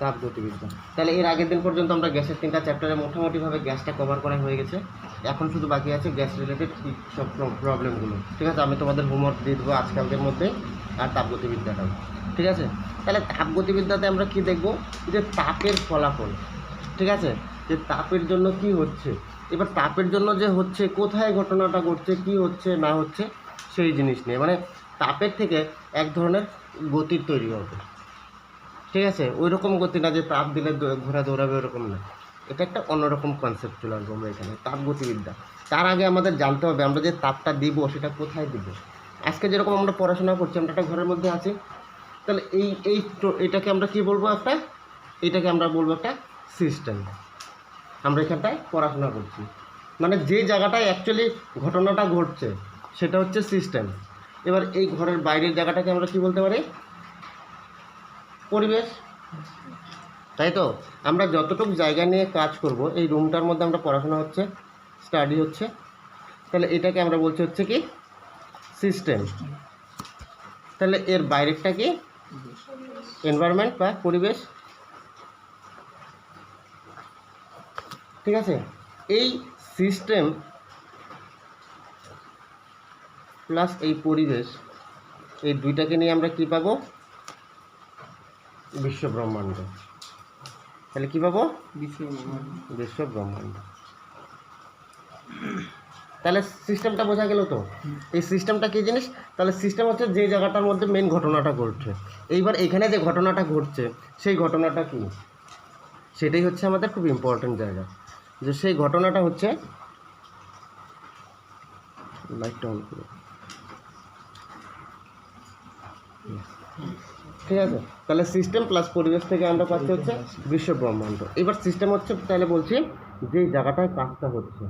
তাপগতিবিদ্যা। তাহলে এর আগের দিন পর্যন্ত আমরা গ্যাসের 3টা চ্যাপ্টারে মোটামুটিভাবে গ্যাসটা কভার করা হয়ে গেছে। এখন শুধু বাকি আছে গ্যাস রিলেটেড সব প্রবলেমগুলো। ঠিক আছে, আমি তোমাদের হোমওয়ার্ক দিয়ে দেবো আজকালকের মধ্যে, আর তাপগতিবিদ্যাটাও। ঠিক আছে, তাহলে তাপগতিবিদ্যাতে আমরা কি দেখব, যে তাপের ফলাফল। ঠিক আছে, যে তাপের জন্য কি হচ্ছে, এবার তাপের জন্য যে হচ্ছে, কোথায় ঘটনাটা ঘটছে, কি হচ্ছে না হচ্ছে, সেই জিনিস নিয়ে, মানে তাপের থেকে এক ধরনের গতির তৈরি হবে। ঠিক আছে, ওই রকম গতি না যে তাপ দিলে ঘোড়া দৌড়াবে, ওরকম না। এটা একটা অন্যরকম কনসেপ্ট চলে আসবো আমরা এখানে, তাপগতিবিদ্যা। তার আগে আমাদের জানতে হবে আমরা যে তাপটা দিব সেটা কোথায় দিব। আজকে যেরকম আমরা পড়াশোনা করছি, আমরা একটা ঘরের মধ্যে আছি, তাহলে এটাকে আমরা কি বলবো, এটাকে আমরা বলবো একটা সিস্টেম। আমরা এখানটায় পড়াশোনা করছি, মানে যে জায়গাটায় অ্যাকচুয়ালি ঘটনাটা ঘটছে সেটা হচ্ছে সিস্টেম। এবার এই ঘরের বাইরের জায়গাটাকে আমরা কি বলতে পারি, পরিবেশ। তাই তো, আমরা যতটুকু জায়গা নিয়ে কাজ করব, এই রুমটার মধ্যে আমরা পড়াশোনা হচ্ছে, স্টাডি হচ্ছে, তাহলে এটাকে আমরা বলছি হচ্ছে কি সিস্টেম। তাহলে এর বাইরেরটা কি এনভায়রনমেন্ট বা পরিবেশ। ঠিক আছে, এই সিস্টেম প্লাস এই পরিবেশ, এই দুইটাকে নিয়ে আমরা কি পাবো, বিশ্বব্রহ্মাণ্ড। তাহলে কী পাবো, বিশ্বব্রহ্মাণ্ড। তাহলে সিস্টেমটা বোঝা গেল তো। এই সিস্টেমটা কী জিনিস, তাহলে সিস্টেম হচ্ছে যে জায়গাটার মধ্যে মেন ঘটনাটা ঘটছে। এইবার এখানে যে ঘটনাটা ঘটছে সেই ঘটনাটা কী, সেটাই হচ্ছে আমাদের খুব ইম্পর্ট্যান্ট জায়গা। যে সেই ঘটনাটা হচ্ছে, লাইটটা অন করো। ঠিক আছে, তাহলে সিস্টেম প্লাস পরিবেশ থেকে আমরা পাচ্ছি হচ্ছে বিশ্বব্রহ্মাণ্ড। এবার সিস্টেম হচ্ছে, তাহলে বলছি যে জায়গাটায় কাজটা হচ্ছে।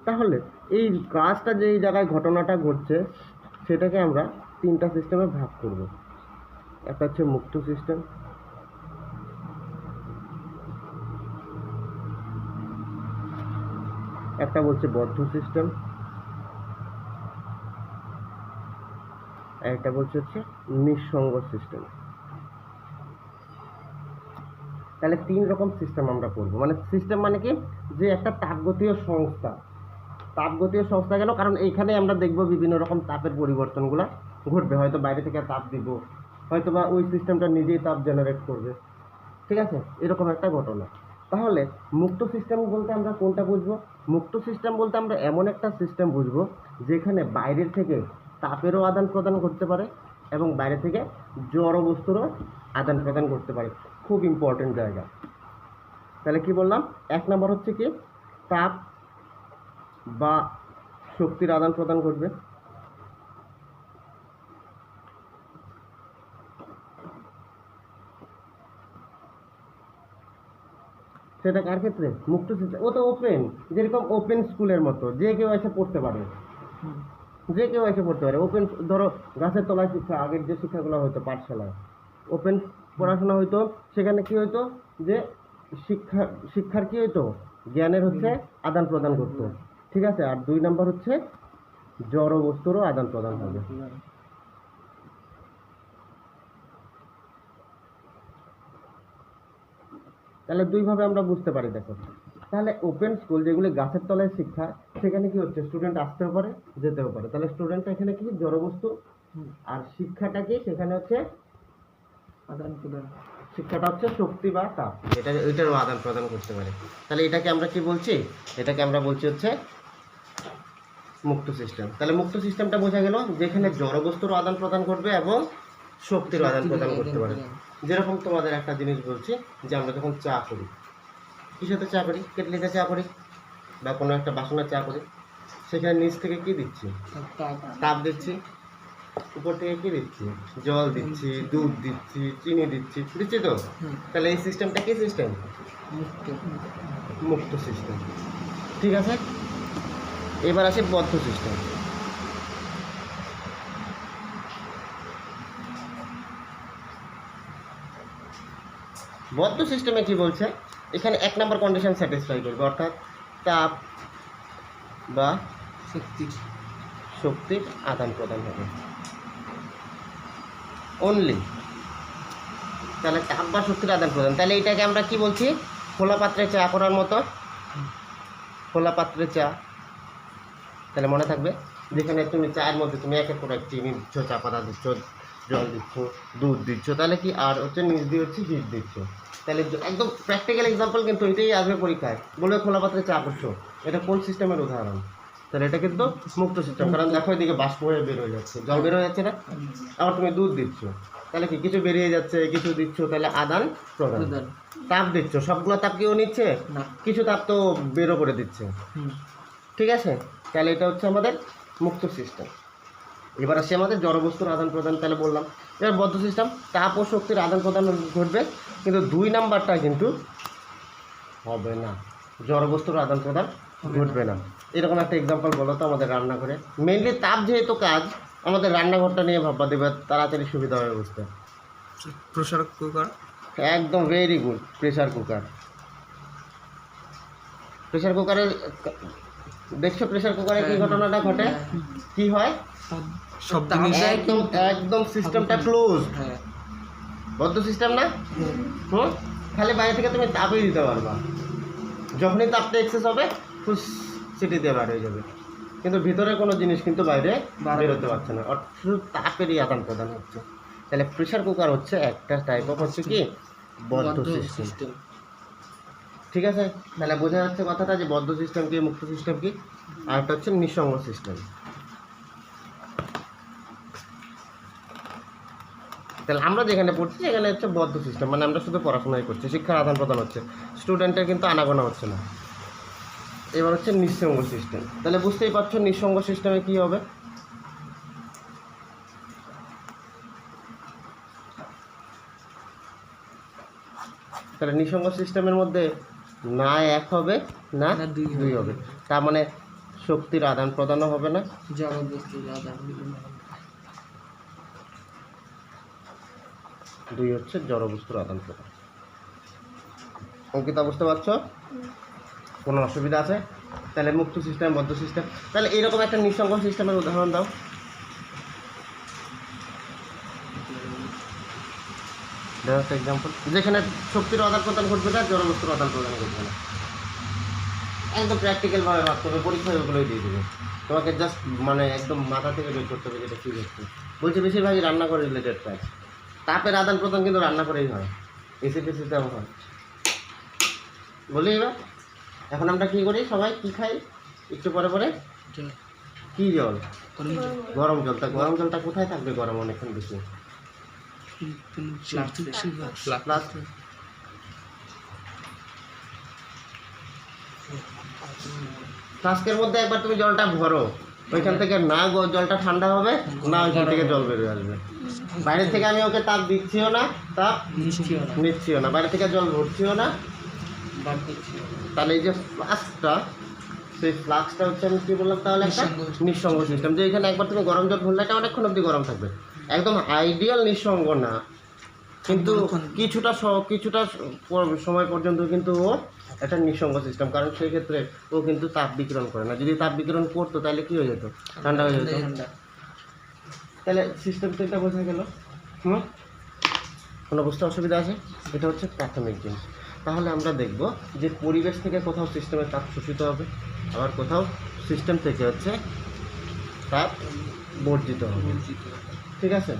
তাহলে এই কাজটা যেই জায়গায় ঘটনাটা ঘটছে সেটাকে আমরা 3টা সিস্টেমে ভাগ করব। একটা হচ্ছে মুক্ত সিস্টেম, একটা বলছে বদ্ধ সিস্টেম, আর একটা বলছে হচ্ছে নিঃসঙ্গ সিস্টেম। তাহলে 3 রকম সিস্টেম আমরা করবো। মানে সিস্টেম মানে কি, যে একটা তাপগতীয় সংস্থা। তাপগতীয় সংস্থা গেল, কারণ এইখানে আমরা দেখব বিভিন্ন রকম তাপের পরিবর্তনগুলো ঘটবে। হয়তো বাইরে থেকে তাপ দিব, হয়তো বা ওই সিস্টেমটা নিজেই তাপ জেনারেট করবে। ঠিক আছে, এরকম একটা ঘটনা। তাহলে মুক্ত সিস্টেম বলতে আমরা কোনটা বুঝবো, মুক্ত সিস্টেম বলতে আমরা এমন একটা সিস্টেম বুঝবো যেখানে বাইরের থেকে তাপেরও আদান প্রদান করতে পারে এবং বাইরে থেকে জড় বস্তুরও আদান প্রদান করতে পারে। খুব ইম্পর্টেন্ট জায়গা। তাহলে কি বললাম, 1 নম্বর হচ্ছে কি, তাপ বা শক্তির আদান প্রদান ঘটবে। সেটা কার ক্ষেত্রে, মুক্ত সিস্টেম। ও তো ওপেন, যেরকম ওপেন স্কুলের মতো, যে কেউ এসে পড়তে পারে, যে কেউ এসে পড়তে পারে। ওপেন, ধরো গাছের তলায় শিক্ষা, আগের যে শিক্ষাগুলো হতো পাঠশালায়, ওপেন পড়াশোনা হইতো। সেখানে কি হইতো, যে শিক্ষার কি হইতো, জ্ঞানের হচ্ছে আদান প্রদান করতো। ঠিক আছে, আর 2 নম্বর হচ্ছে জড় বস্তুরও আদান প্রদান হবে। তাহলে 2 ভাবে আমরা বুঝতে পারি। দেখো, তাহলে ওপেন স্কুল যেগুলি গাছের তলায় শিক্ষা, সেখানে কি হচ্ছে, স্টুডেন্ট আসতেও পারে যেতেও পারে। তাহলে স্টুডেন্টটা এখানে কি জড়বস্তু, আর শিক্ষাটা কি, সেখানে হচ্ছে আদান প্রদান। শিক্ষাটা হচ্ছে শক্তি বা তাপ, এটারও আদান প্রদান করতে পারে। তাহলে এটাকে আমরা কি বলছি, এটাকে আমরা বলছি হচ্ছে মুক্ত সিস্টেম। তাহলে মুক্ত সিস্টেমটা বোঝা গেল, যেখানে জড়বস্তুরও আদান প্রদান করবে এবং শক্তির আদান প্রদান করতে পারে। যেরকম তোমাদের একটা জিনিস বলছি, যে আমরা যখন চা করি, কিসেতে চা করি, কেটলিতে চা করি বা কোনো একটা বাসনে চা করি, সেখানে নিচ থেকে কি দিচ্ছি, তাপ দিচ্ছি, উপর থেকে কি দিচ্ছি, জল দিচ্ছি, দুধ দিচ্ছি, চিনি দিচ্ছি, দিচ্ছি তো। তাহলে এই সিস্টেমটা কি সিস্টেম, মুক্ত সিস্টেম। ঠিক আছে, এবার আসি বদ্ধ সিস্টেম। বদ্ধ সিস্টেমে কি বলছে, এখানে 1 নম্বর কন্ডিশন স্যাটিসফাই করবে, অর্থাৎ তাপ বা শক্তির আদান প্রদান হবে অনলি তাহলে তাপ বা শক্তির আদান প্রদান, তাহলে এটাকে আমরা কি বলছি? খোলা পাত্রে চা করার মতো, খোলা পাত্রে চা। তাহলে মনে থাকবে, যেখানে তুমি চায়ের মধ্যে তুমি এক এক করে চিনি দিচ্ছ, চা পাতা দিচ্ছ, জল দিচ্ছ, দুধ দিচ্ছ, তাহলে কি আর হচ্ছে নিচ দিয়ে হচ্ছে হিট দিচ্ছ। তাহলে একদম প্র্যাকটিক্যাল এক্সাম্পল, কিন্তু এটাই আসবে পরীক্ষায়, বলে খোলা পাত্রে চা করছো, এটা কোন সিস্টেমের উদাহরণ? তাহলে এটা কিন্তু মুক্ত সিস্টেম, কারণ দেখো এদিকে বাষ্প হয়ে বের হয়ে যাচ্ছে, জল বের হয়ে যাচ্ছে না, আবার তুমি দুধ দিচ্ছ, তাহলে কি কিছু বেরিয়ে যাচ্ছে, কিছু দিচ্ছ, তাহলে আদান প্রদান। তাপ দিচ্ছ, সবগুলো তাপ কেউ নিচ্ছে না, কিছু তাপ তো বেরো করে দিচ্ছে, ঠিক আছে? তাহলে এটা হচ্ছে আমাদের মুক্ত সিস্টেম। এবার আসছে আমাদের জড়বস্তুর আদান প্রদান, তাহলে বললাম এবার বদ্ধ সিস্টেম, তাপ ও শক্তির আদান প্রদান ঘটবে, কিন্তু 2 নাম্বারটা কিন্তু হবে না, জড়বস্তুর আদান প্রদান ঘটবে না। এরকম একটা এক্সাম্পল বলো তো আমাদের রান্নাঘরে, মেনলি তাপ যেহেতু কাজ, আমাদের রান্নাঘরটা নিয়ে ভাববা, দেবে তাড়াতাড়ি সুবিধা হবে বুঝতে। প্রেসার কুকার, একদম very good, pressure cooker. Pressure কুকারে দেখছো, প্রেসার কুকারে কি ঘটনাটা ঘটে, কি হয়? সব জিনিস একদম একদম সিস্টেমটা ক্লোজ, বদ্ধ সিস্টেম না? খালি বাইরে থেকে তুমি তাপই দিতে পারবা, যখনই তাপটা এক্সেস হবে ফুস সিটি দিয়ে বার হয়ে যাবে, কিন্তু ভিতরে কোনো জিনিস কিন্তু বাইরে বেরোতে পারছে না, শুধু তাপেরই আদান প্রদান হচ্ছে। তাহলে প্রেসার কুকার হচ্ছে একটা টাইপ অফ হচ্ছে কি বদ্ধ সিস্টেম, ঠিক আছে? তাহলে বোঝা যাচ্ছে কথাটা, যে বদ্ধ সিস্টেম কি, মুক্ত সিস্টেম কি, আর একটা হচ্ছে নিঃসঙ্গ সিস্টেম। তাহলে আমরা যেখানে পড়ছি সেখানে হচ্ছে বদ্ধ সিস্টেম, মানে আমরা শুধু পড়াশোনাই করছি, শিক্ষার আদান প্রদান হচ্ছে, স্টুডেন্টের কিন্তু আনাগোনা হচ্ছে না। এবার হচ্ছে নিঃসঙ্গ সিস্টেম, তাহলে বুঝতেই পারছো নিঃসঙ্গ সিস্টেমে কি হবে। তাহলে নিঃসঙ্গ সিস্টেমের মধ্যে না এক হবে না দুই হবে, তার মানে শক্তির আদান প্রদানও হবে না, দুই হচ্ছে জড়বস্তুর আদান প্রদান। অঙ্কিতা বুঝতে পারছো? কোনো অসুবিধা আছে? তাহলে মুক্ত সিস্টেম, বদ্ধ সিস্টেম, তাহলে এরকম একটা নিঃসঙ্গ সিস্টেমের উদাহরণ দাও। দেওয়া একটা এক্সাম্পল, যেখানে শক্তির আদান প্রদান ঘটবে না, জড়বস্তুর আদান প্রদান ঘটবে না। একদম প্র্যাকটিক্যালভাবে ভাবতে হবে, পরীক্ষায় ওগুলোই দিয়ে দেবে তোমাকে, জাস্ট মানে একদম মাথা থেকে বের করতে হবে যেটা কী হচ্ছে। বলছে বেশিরভাগই রান্নাঘর রিলেটেড কাজ, তাপের আদান প্রদান কিন্তু রান্নাঘরেই হয়, এসি টেসিতেও হয়। বলি এবার এখন আমরা কী করি, সবাই কী খাই একটু পরে পরে, কী জল? গরম জল। তা গরম জলটা কোথায় থাকবে গরম অনেকক্ষণ বেশি? ফ্লাস্কের মধ্যে একবার তুমি জলটা ভরো, ওইখান থেকে না জলটা ঠান্ডা হবে, না ওইখান থেকে জল বেরিয়ে আসবে। বাইরে থেকে আমি ওকে তাপ দিচ্ছিও না, তাপ নিচ্ছিও না, বাইরে থেকে জল ভরছিও না। তাহলে এই যে ফ্লাস্কটা, সেই ফ্লাস্কটা হচ্ছে আমি কী বললাম, তাহলে একটা নিঃসঙ্গ সিস্টেম, যে এখানে একবার তুমি গরম জল ভরলে এটা অনেকক্ষণ অবধি গরম থাকবে, একদম আইডিয়াল নিঃসঙ্গ না, কিন্তু কিছুটা সময় পর্যন্ত কিন্তু ও একটা নিঃসঙ্গ সিস্টেম, কারণ সেই ক্ষেত্রে ও কিন্তু তাপ বিকিরণ করে না। যদি তাপ বিকিরণ করতো তাহলে কী হয়ে যেত, ঠান্ডা হয়ে যেত। তাহলে সিস্টেম তো এটা বোঝা গেল। কোনো বুঝতে অসুবিধা আছে? এটা হচ্ছে প্রাথমিক জিনিস। তাহলে আমরা দেখব যে পরিবেশ থেকে কোথাও সিস্টেমের তাপ শোষিত হবে, আবার কোথাও সিস্টেম থেকে হচ্ছে তাপ বর্জিত হবে, ঠিক আছে?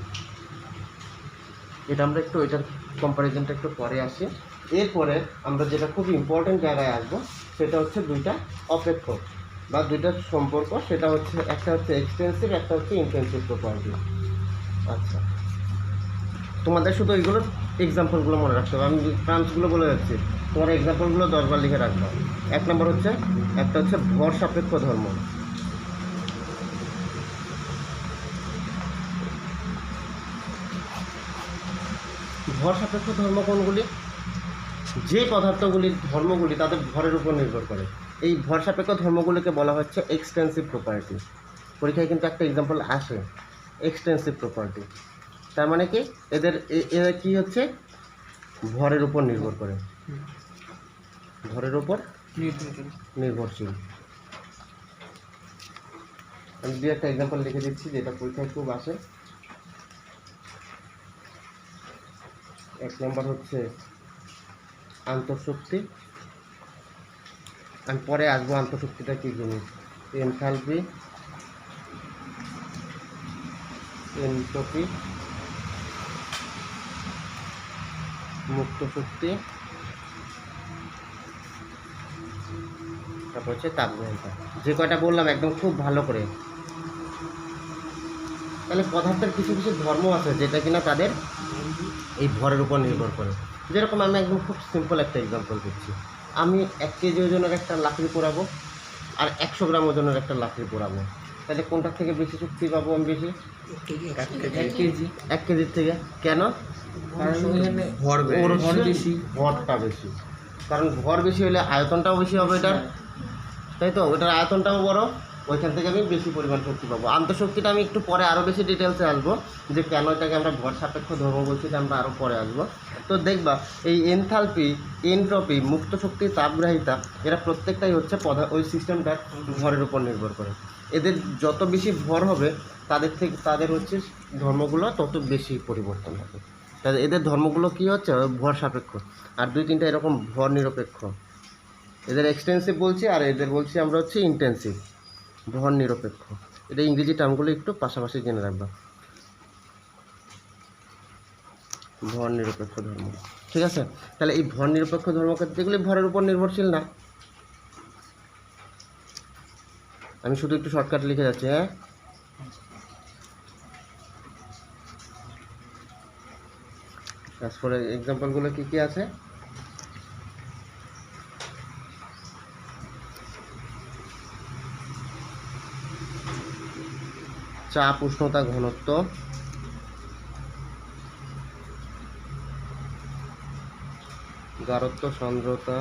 এটা আমরা একটু এটার কম্প্যারিজনটা একটু পরে আসি। এরপরে আমরা যেটা খুব ইম্পর্টেন্ট জায়গায় আসবো, সেটা হচ্ছে দুইটা অপেক্ষক বা দুইটা সম্পর্ক, সেটা হচ্ছে একটা হচ্ছে এক্সটেন্সিভ, একটা হচ্ছে ইন্টেন্সিভ প্রপার্টি। আচ্ছা, তোমাদের শুধু এইগুলোর এক্সাম্পলগুলো মনে রাখতে হবে, আমি টার্মসগুলো বলে যাচ্ছি, তোমার এক্সাম্পলগুলো 10 বার লিখে রাখবো। এক নম্বর হচ্ছে একটা হচ্ছে ভর সাপেক্ষ ধর্ম। ভর সাপেক্ষ ধর্ম কোনগুলি? যে পদার্থগুলির ধর্মগুলি তাদের ভরের উপর নির্ভর করে, এই ভর সাপেক্ষ ধর্মগুলিকে বলা হচ্ছে এক্সটেন্সিভ প্রপার্টি। পরীক্ষায় কিন্তু একটা এক্সাম্পল আসে, এক্সটেন্সিভ প্রপার্টি। তার মানে কি, এদের কি হচ্ছে, ভরের উপর নির্ভর করে, ভরের উপর নির্ভরশীল। আমি দু একটা এক্সাম্পল লিখে দিচ্ছি যেটা পরীক্ষায় খুব আসে। এক নম্বর হচ্ছে আন্তঃশক্তি। আমি পরে আসবো আন্তঃশক্তিটা কী জিনিস। এনথালপি, এনট্রপি, মুক্ত শক্তি, তারপর হচ্ছে তাপগ্রহিতা। যে কয়টা বললাম একদম খুব ভালো করে। তাহলে পদার্থের কিছু কিছু ধর্ম আছে যেটা কিনা তাদের এই ভরের উপর নির্ভর করে। যেরকম আমি একদম খুব সিম্পল একটা এক্সাম্পল দিচ্ছি। আমি 1 কেজি ওজনের একটা লাকড়ি পোড়াবো আর 100 গ্রাম ওজনের একটা লাকড়ি পোড়াবো, তাহলে কোনটার থেকে বেশি শক্তি পাবো আমি বেশি? 1 কেজির থেকে। কেন? কারণ ভর ওর বেশি। ভরটা বেশি, কারণ ভর বেশি হলে আয়তনটাও বেশি হবে এটার, তাই তো? ওটার আয়তনটাও বড়, ওইখান থেকে আমি বেশি পরিমাণ শক্তি পাবো। আন্তঃশক্তিটা আমি একটু পরে আরও বেশি ডিটেলসে আসবো, যে কেন এটাকে আমরা ভর সাপেক্ষ ধর্ম বলছি, এটা আমরা আরও পরে আসবো। তো দেখবা এই এনথালপি, এনট্রপি, মুক্ত শক্তি, তাপগ্রাহিতা, এরা প্রত্যেকটাই হচ্ছে ওই সিস্টেমটার ভরের উপর নির্ভর করে। এদের যত বেশি ভর হবে তাদের হচ্ছে ধর্মগুলো তত বেশি পরিবর্তন হবে। তাহলে এদের ধর্মগুলো কী হচ্ছে? ভর সাপেক্ষ। আর 2-3টা এরকম ভর নিরপেক্ষ। এদের এক্সটেন্সিভ বলছি আর এদের বলছি আমরা হচ্ছে ইন্টেন্সিভ, ভর নিরপেক্ষ। এটা ইংরেজি টার্মগুলো একটু পাশাপাশি জেনে রাখবা। ভর নিরপেক্ষ ধর্ম, ঠিক আছে? তাহলে এই ভর নিরপেক্ষ ধর্মক্ষেত্র যেগুলি ভরের উপর নির্ভরশীল না। আমি শুধু একটু শর্টকাট লিখে যাচ্ছি, হ্যাঁ। তারপরে এক্সাম্পলগুলো কী কী আছে? চাপ, উষ্ণতা, ঘনত্ব, গাঢ়ত্ব, সান্দ্রতা,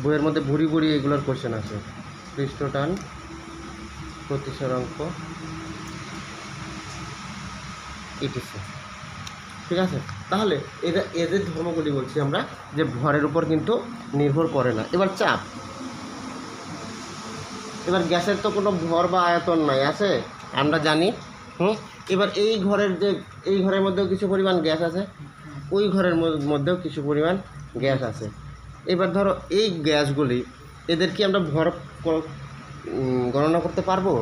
বইয়ের মধ্যে ভুরি ভুরি এগুলোর কোশ্চেন আছে। পৃষ্ঠটান, প্রতিসরাঙ্ক, ইটিসি, ঠিক আছে? তাহলে এদের ধর্মগুলি বলছি আমরা যে ভরের উপর কিন্তু নির্ভর করে না। এবার চাপ, এবার গ্যাসের তো কোনো ভর বা আয়তন নাই, আছে আমরা জানি। এবার এই ঘরের মধ্যেও কিছু পরিমাণ গ্যাস আছে, ওই ঘরের মধ্যেও কিছু পরিমাণ গ্যাস আছে। এবার ধরো এই গ্যাসগুলি, এদের কি আমরা ভর গণনা করতে পারবো?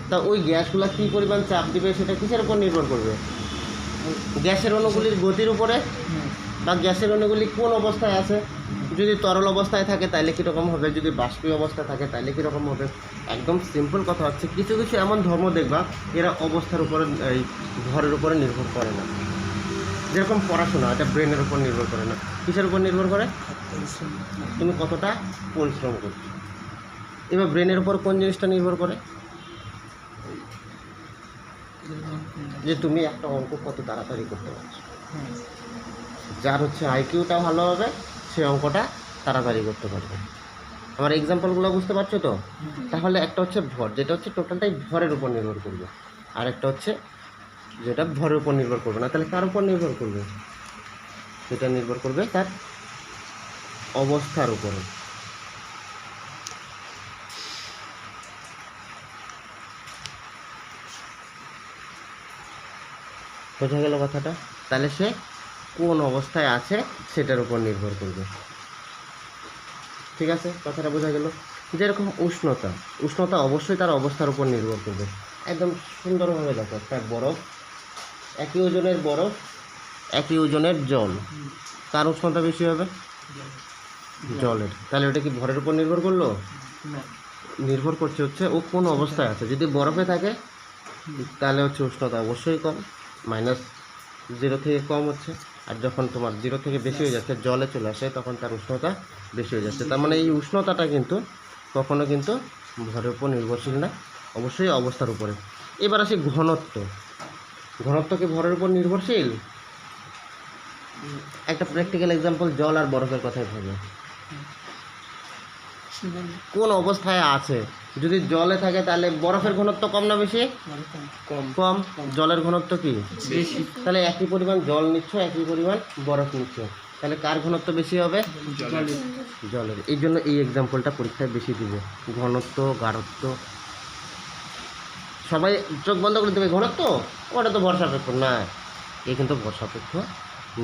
তা ওই গ্যাসগুলো কী পরিমাণ চাপ দিবে সেটা কিসের উপর নির্ভর করবে? গ্যাসের অণুগুলির গতির উপরে, বা গ্যাসের অণুগুলি কোন অবস্থায় আছে। যদি তরল অবস্থায় থাকে তাহলে কীরকম হবে, যদি বাষ্পীয় অবস্থায় থাকে তাহলে কীরকম হবে। একদম সিম্পল কথা হচ্ছে, কিছু কিছু এমন ধর্ম দেখবা এরা অবস্থার উপরে, এই ভরের উপরে নির্ভর করে না। যেরকম পড়াশোনা, এটা ব্রেনের উপর নির্ভর করে না। কিসের উপর নির্ভর করে? তুমি কতটা পরিশ্রম করছো। এবার ব্রেনের উপর কোন জিনিসটা নির্ভর করে? যে তুমি একটা অঙ্ক কত তাড়াতাড়ি করতে পারছো। যার হচ্ছে আইকিউটা ভালো হবে সে অঙ্কটা তাড়াতাড়ি করতে পারবে। আমার এক্সাম্পলগুলো বুঝতে পারছো তো? তাহলে একটা হচ্ছে ভর, যেটা হচ্ছে টোটালটাই ভরের উপর নির্ভর করবে, আর একটা হচ্ছে যেটা ভরের উপর নির্ভর করবে না। তাহলে কার উপর নির্ভর করবে? সেটা নির্ভর করবে তার অবস্থার উপরে। বোঝা গেল কথাটা? তাহলে সে কোন অবস্থায় আছে সেটার উপর নির্ভর করবে, ঠিক আছে? কথাটা বোঝা গেল? যেরকম উষ্ণতা অবশ্যই তার অবস্থার উপর নির্ভর করবে। একদম সুন্দরভাবে দেখো, একটা বরফ, একই ওজনের বরফ, একই ওজনের জল, কার উষ্ণতা বেশি হবে? জলের। তাহলে ওটা কি ভরের উপর নির্ভর করলো? নির্ভর করছে হচ্ছে ও কোন অবস্থায় আছে। যদি বরফে থাকে তাহলে হচ্ছে উষ্ণতা অবশ্যই কম, -0 থেকে কম হচ্ছে। আর যখন তোমার 0 থেকে বেশি হয়ে যাচ্ছে, জলে চলে আসে, তখন তার উষ্ণতা বেশি হয়ে যাচ্ছে। তার মানে এই উষ্ণতাটা কিন্তু কখনো কিন্তু ভরের উপর নির্ভরশীল না, অবশ্যই অবস্থার উপরে। এবার আসি ঘনত্ব। ঘনত্ব কি ভরের উপর নির্ভরশীল? একটা প্র্যাকটিক্যাল এক্সাম্পল, জল আর বরফের কথাই ভাবো। কোন অবস্থায় আছে? যদি জলে থাকে তাহলে বরফের ঘনত্ব কম না বেশি? কম। জলের ঘনত্ব কি? বেশি। তাহলে একই পরিমাণ জল নিচ্ছ, একই পরিমাণ বরফ নিচ্ছ, তাহলে কার ঘনত্ব বেশি হবে? জলের। এই জন্য এই এক্সাম্পলটা পরীক্ষায় বেশি দিবে, ঘনত্ব, গাঢ়ত্ব সবাই চোখ বন্ধ করে দেবে ঘনত্ব, ওটা তো ভর সাপেক্ষ না, এ কিন্তু ভর সাপেক্ষ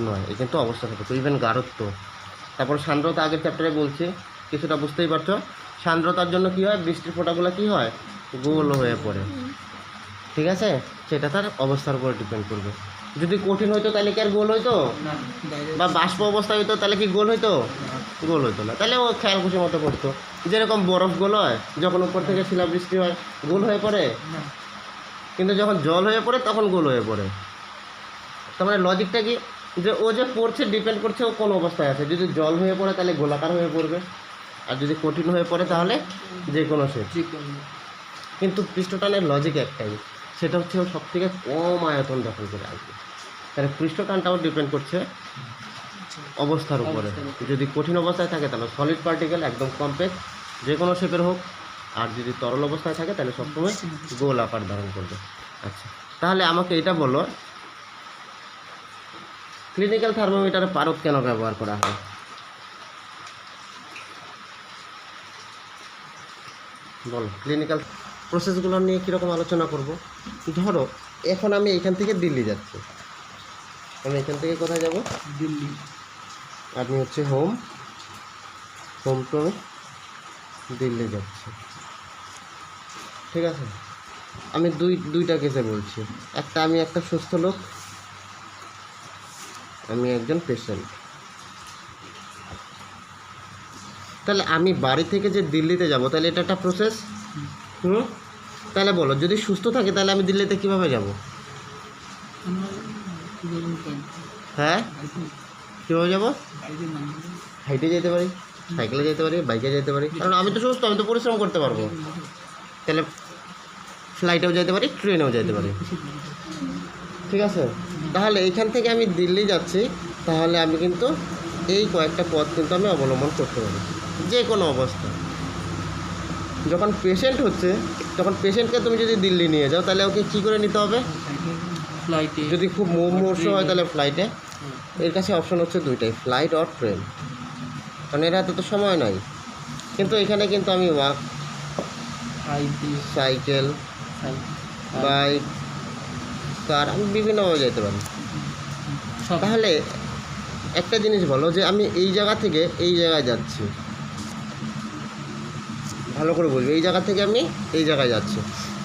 নয়, এ কিন্তু অবস্থা সাপেক্ষ। ইভেন গাঢ়ত্ব, তারপর সান্দ্রতা আগের চ্যাপ্টারে বলছি, কিছুটা বুঝতেই পারছো। সান্দ্রতার জন্য কী হয়, বৃষ্টির ফোঁটাগুলো কী হয়, গোল হয়ে পড়ে, ঠিক আছে, সেটা তার অবস্থার উপর ডিপেন্ড করবে। যদি কঠিন হইতো তাহলে কি আর গোল হইতো, বা বাষ্প অবস্থা হইতো তাহলে কি গোল হইতো, গোল হইতো না, তাহলে ও খেয়াল খুশি মতো করতো। যেরকম বরফ গোল হয়, যখন উপর থেকে শিলাবৃষ্টি হয় গোল হয়ে পড়ে, কিন্তু যখন জল হয়ে পড়ে তখন গোল হয়ে পড়ে। তার মানে লজিকটা কি, যে ও যে পড়ছে ডিপেন্ড করছে ও কোন অবস্থায় আছে। যদি জল হয়ে পড়ে তাহলে গোলাকার হয়ে পড়বে, আর যদি কঠিন হয়ে পড়ে তাহলে যে কোনো শেপ। কিন্তু পৃষ্ঠটানের লজিক একটাই, সেটা হচ্ছে ও সব থেকে কম আয়তন দখল করে আসবে। তাহলে পৃষ্ঠটানটাও ডিপেন্ড করছে অবস্থার উপরে। যদি কঠিন অবস্থায় থাকে তাহলে সলিড পার্টিকেল একদম কমপ্যাক্ট যে কোনো শেপের হোক, আর যদি তরল অবস্থায় থাকে তাহলে সবসময় গোল আকার ধারণ করবে। আচ্ছা, তাহলে আমাকে এটা বলো, ক্লিনিক্যাল থার্মোমিটারে পারদ কেন ব্যবহার করা হয়? বলো, ক্লিনিক্যাল প্রসেসগুলো নিয়ে কীরকম আলোচনা করব। ধরো এখন আমি এখান থেকে দিল্লি যাচ্ছি, আমি এখান থেকে কোথায় যাব, দিল্লি। আপনি হচ্ছে হোম টু দিল্লি যাচ্ছি, ঠিক আছে। আমি দুইটা কেসে বলছি, আমি একটা সুস্থ লোক, আমি একজন পেশেন্ট। তাহলে আমি বাড়ি থেকে যে দিল্লিতে যাব, তাহলে এটা একটা প্রসেস। তাহলে বলো, যদি সুস্থ থাকে তাহলে আমি দিল্লিতে কিভাবে যাব? হ্যাঁ, কীভাবে যাব? হাইটে যেতে পারি, সাইকেলে যেতে পারি, বাইকে যেতে পারি, কারণ আমি তো সুস্থ, আমি তো পরিশ্রম করতে পারবো। তাহলে ফ্লাইটেও যেতে পারি, ট্রেনেও যেতে পারি, ঠিক আছে। তাহলে এইখান থেকে আমি দিল্লি যাচ্ছি, তাহলে আমি কিন্তু এই কয়েকটা পথ কিন্তু আমি অবলম্বন করতে পারি যে কোনো অবস্থা। যখন পেশেন্ট হচ্ছে, তখন পেশেন্টকে তুমি যদি দিল্লি নিয়ে যাও, তাহলে ওকে কী করে নিতে হবে? ফ্লাইটে। যদি খুব মুমূর্ষ হয় তাহলে ফ্লাইটে। এর কাছে অপশন হচ্ছে দুইটাই, ফ্লাইট অর ট্রেন, কারণ এর হাতে তো সময় নাই। কিন্তু এখানে কিন্তু আমি ওয়াক, সাইকেল, বাইক, কার, আমি বিভিন্নভাবে যেতে পারি। তাহলে একটা জিনিস বলো, যে আমি এই জায়গা থেকে এই জায়গায় যাচ্ছি, ভালো করে বলবো, এই জায়গা থেকে আমি এই জায়গায় যাচ্ছি,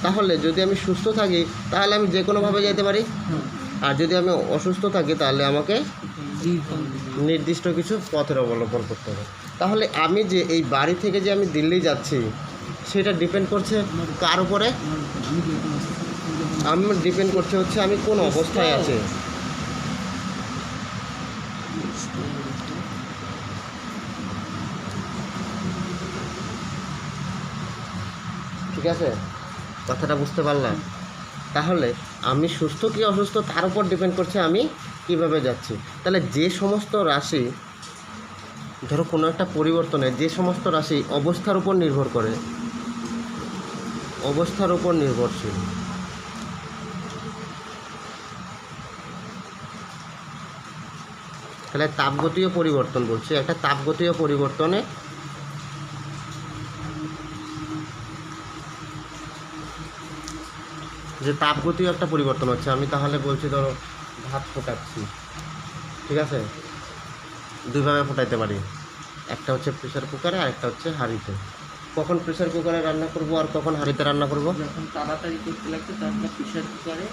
তাহলে যদি আমি সুস্থ থাকি তাহলে আমি যে কোনোভাবে যেতে পারি, আর যদি আমি অসুস্থ থাকি তাহলে আমাকে নির্দিষ্ট কিছু পথের অবলম্বন করতে হবে। তাহলে আমি যে এই বাড়ি থেকে যে আমি দিল্লি যাচ্ছি, সেটা ডিপেন্ড করছে কার উপরে? আমি ডিপেন্ড করছে হচ্ছে আমি কোন অবস্থায় আছি। ঠিক আছে, কথাটা বুঝতে পারলাম? তাহলে আমি সুস্থ কি অসুস্থ তার উপর ডিপেন্ড করছে আমি কিভাবে যাচ্ছি। তাহলে যে সমস্ত রাশি, ধরো কোনো একটা পরিবর্তনে যে সমস্ত রাশি অবস্থার উপর নির্ভর করে, অবস্থার উপর নির্ভরশীল, তাহলে তাপগতীয় পরিবর্তন বলছি। একটা তাপগতীয় পরিবর্তনে যে তাপগতীয় একটা পরিবর্তন হচ্ছে, আমি তাহলে বলছি ধরো ভাত ফোটাচ্ছি, ঠিক আছে, দুইভাবে ফোটাইতে পারি, একটা হচ্ছে প্রেসার কুকারে আর একটা হচ্ছে হাঁড়িতে। কখন প্রেসার কুকারে রান্না করব আর কখন হাঁড়িতে রান্না করব? যখন তাড়াতাড়ি করতে লাগছে তখন প্রেসার কুকারে,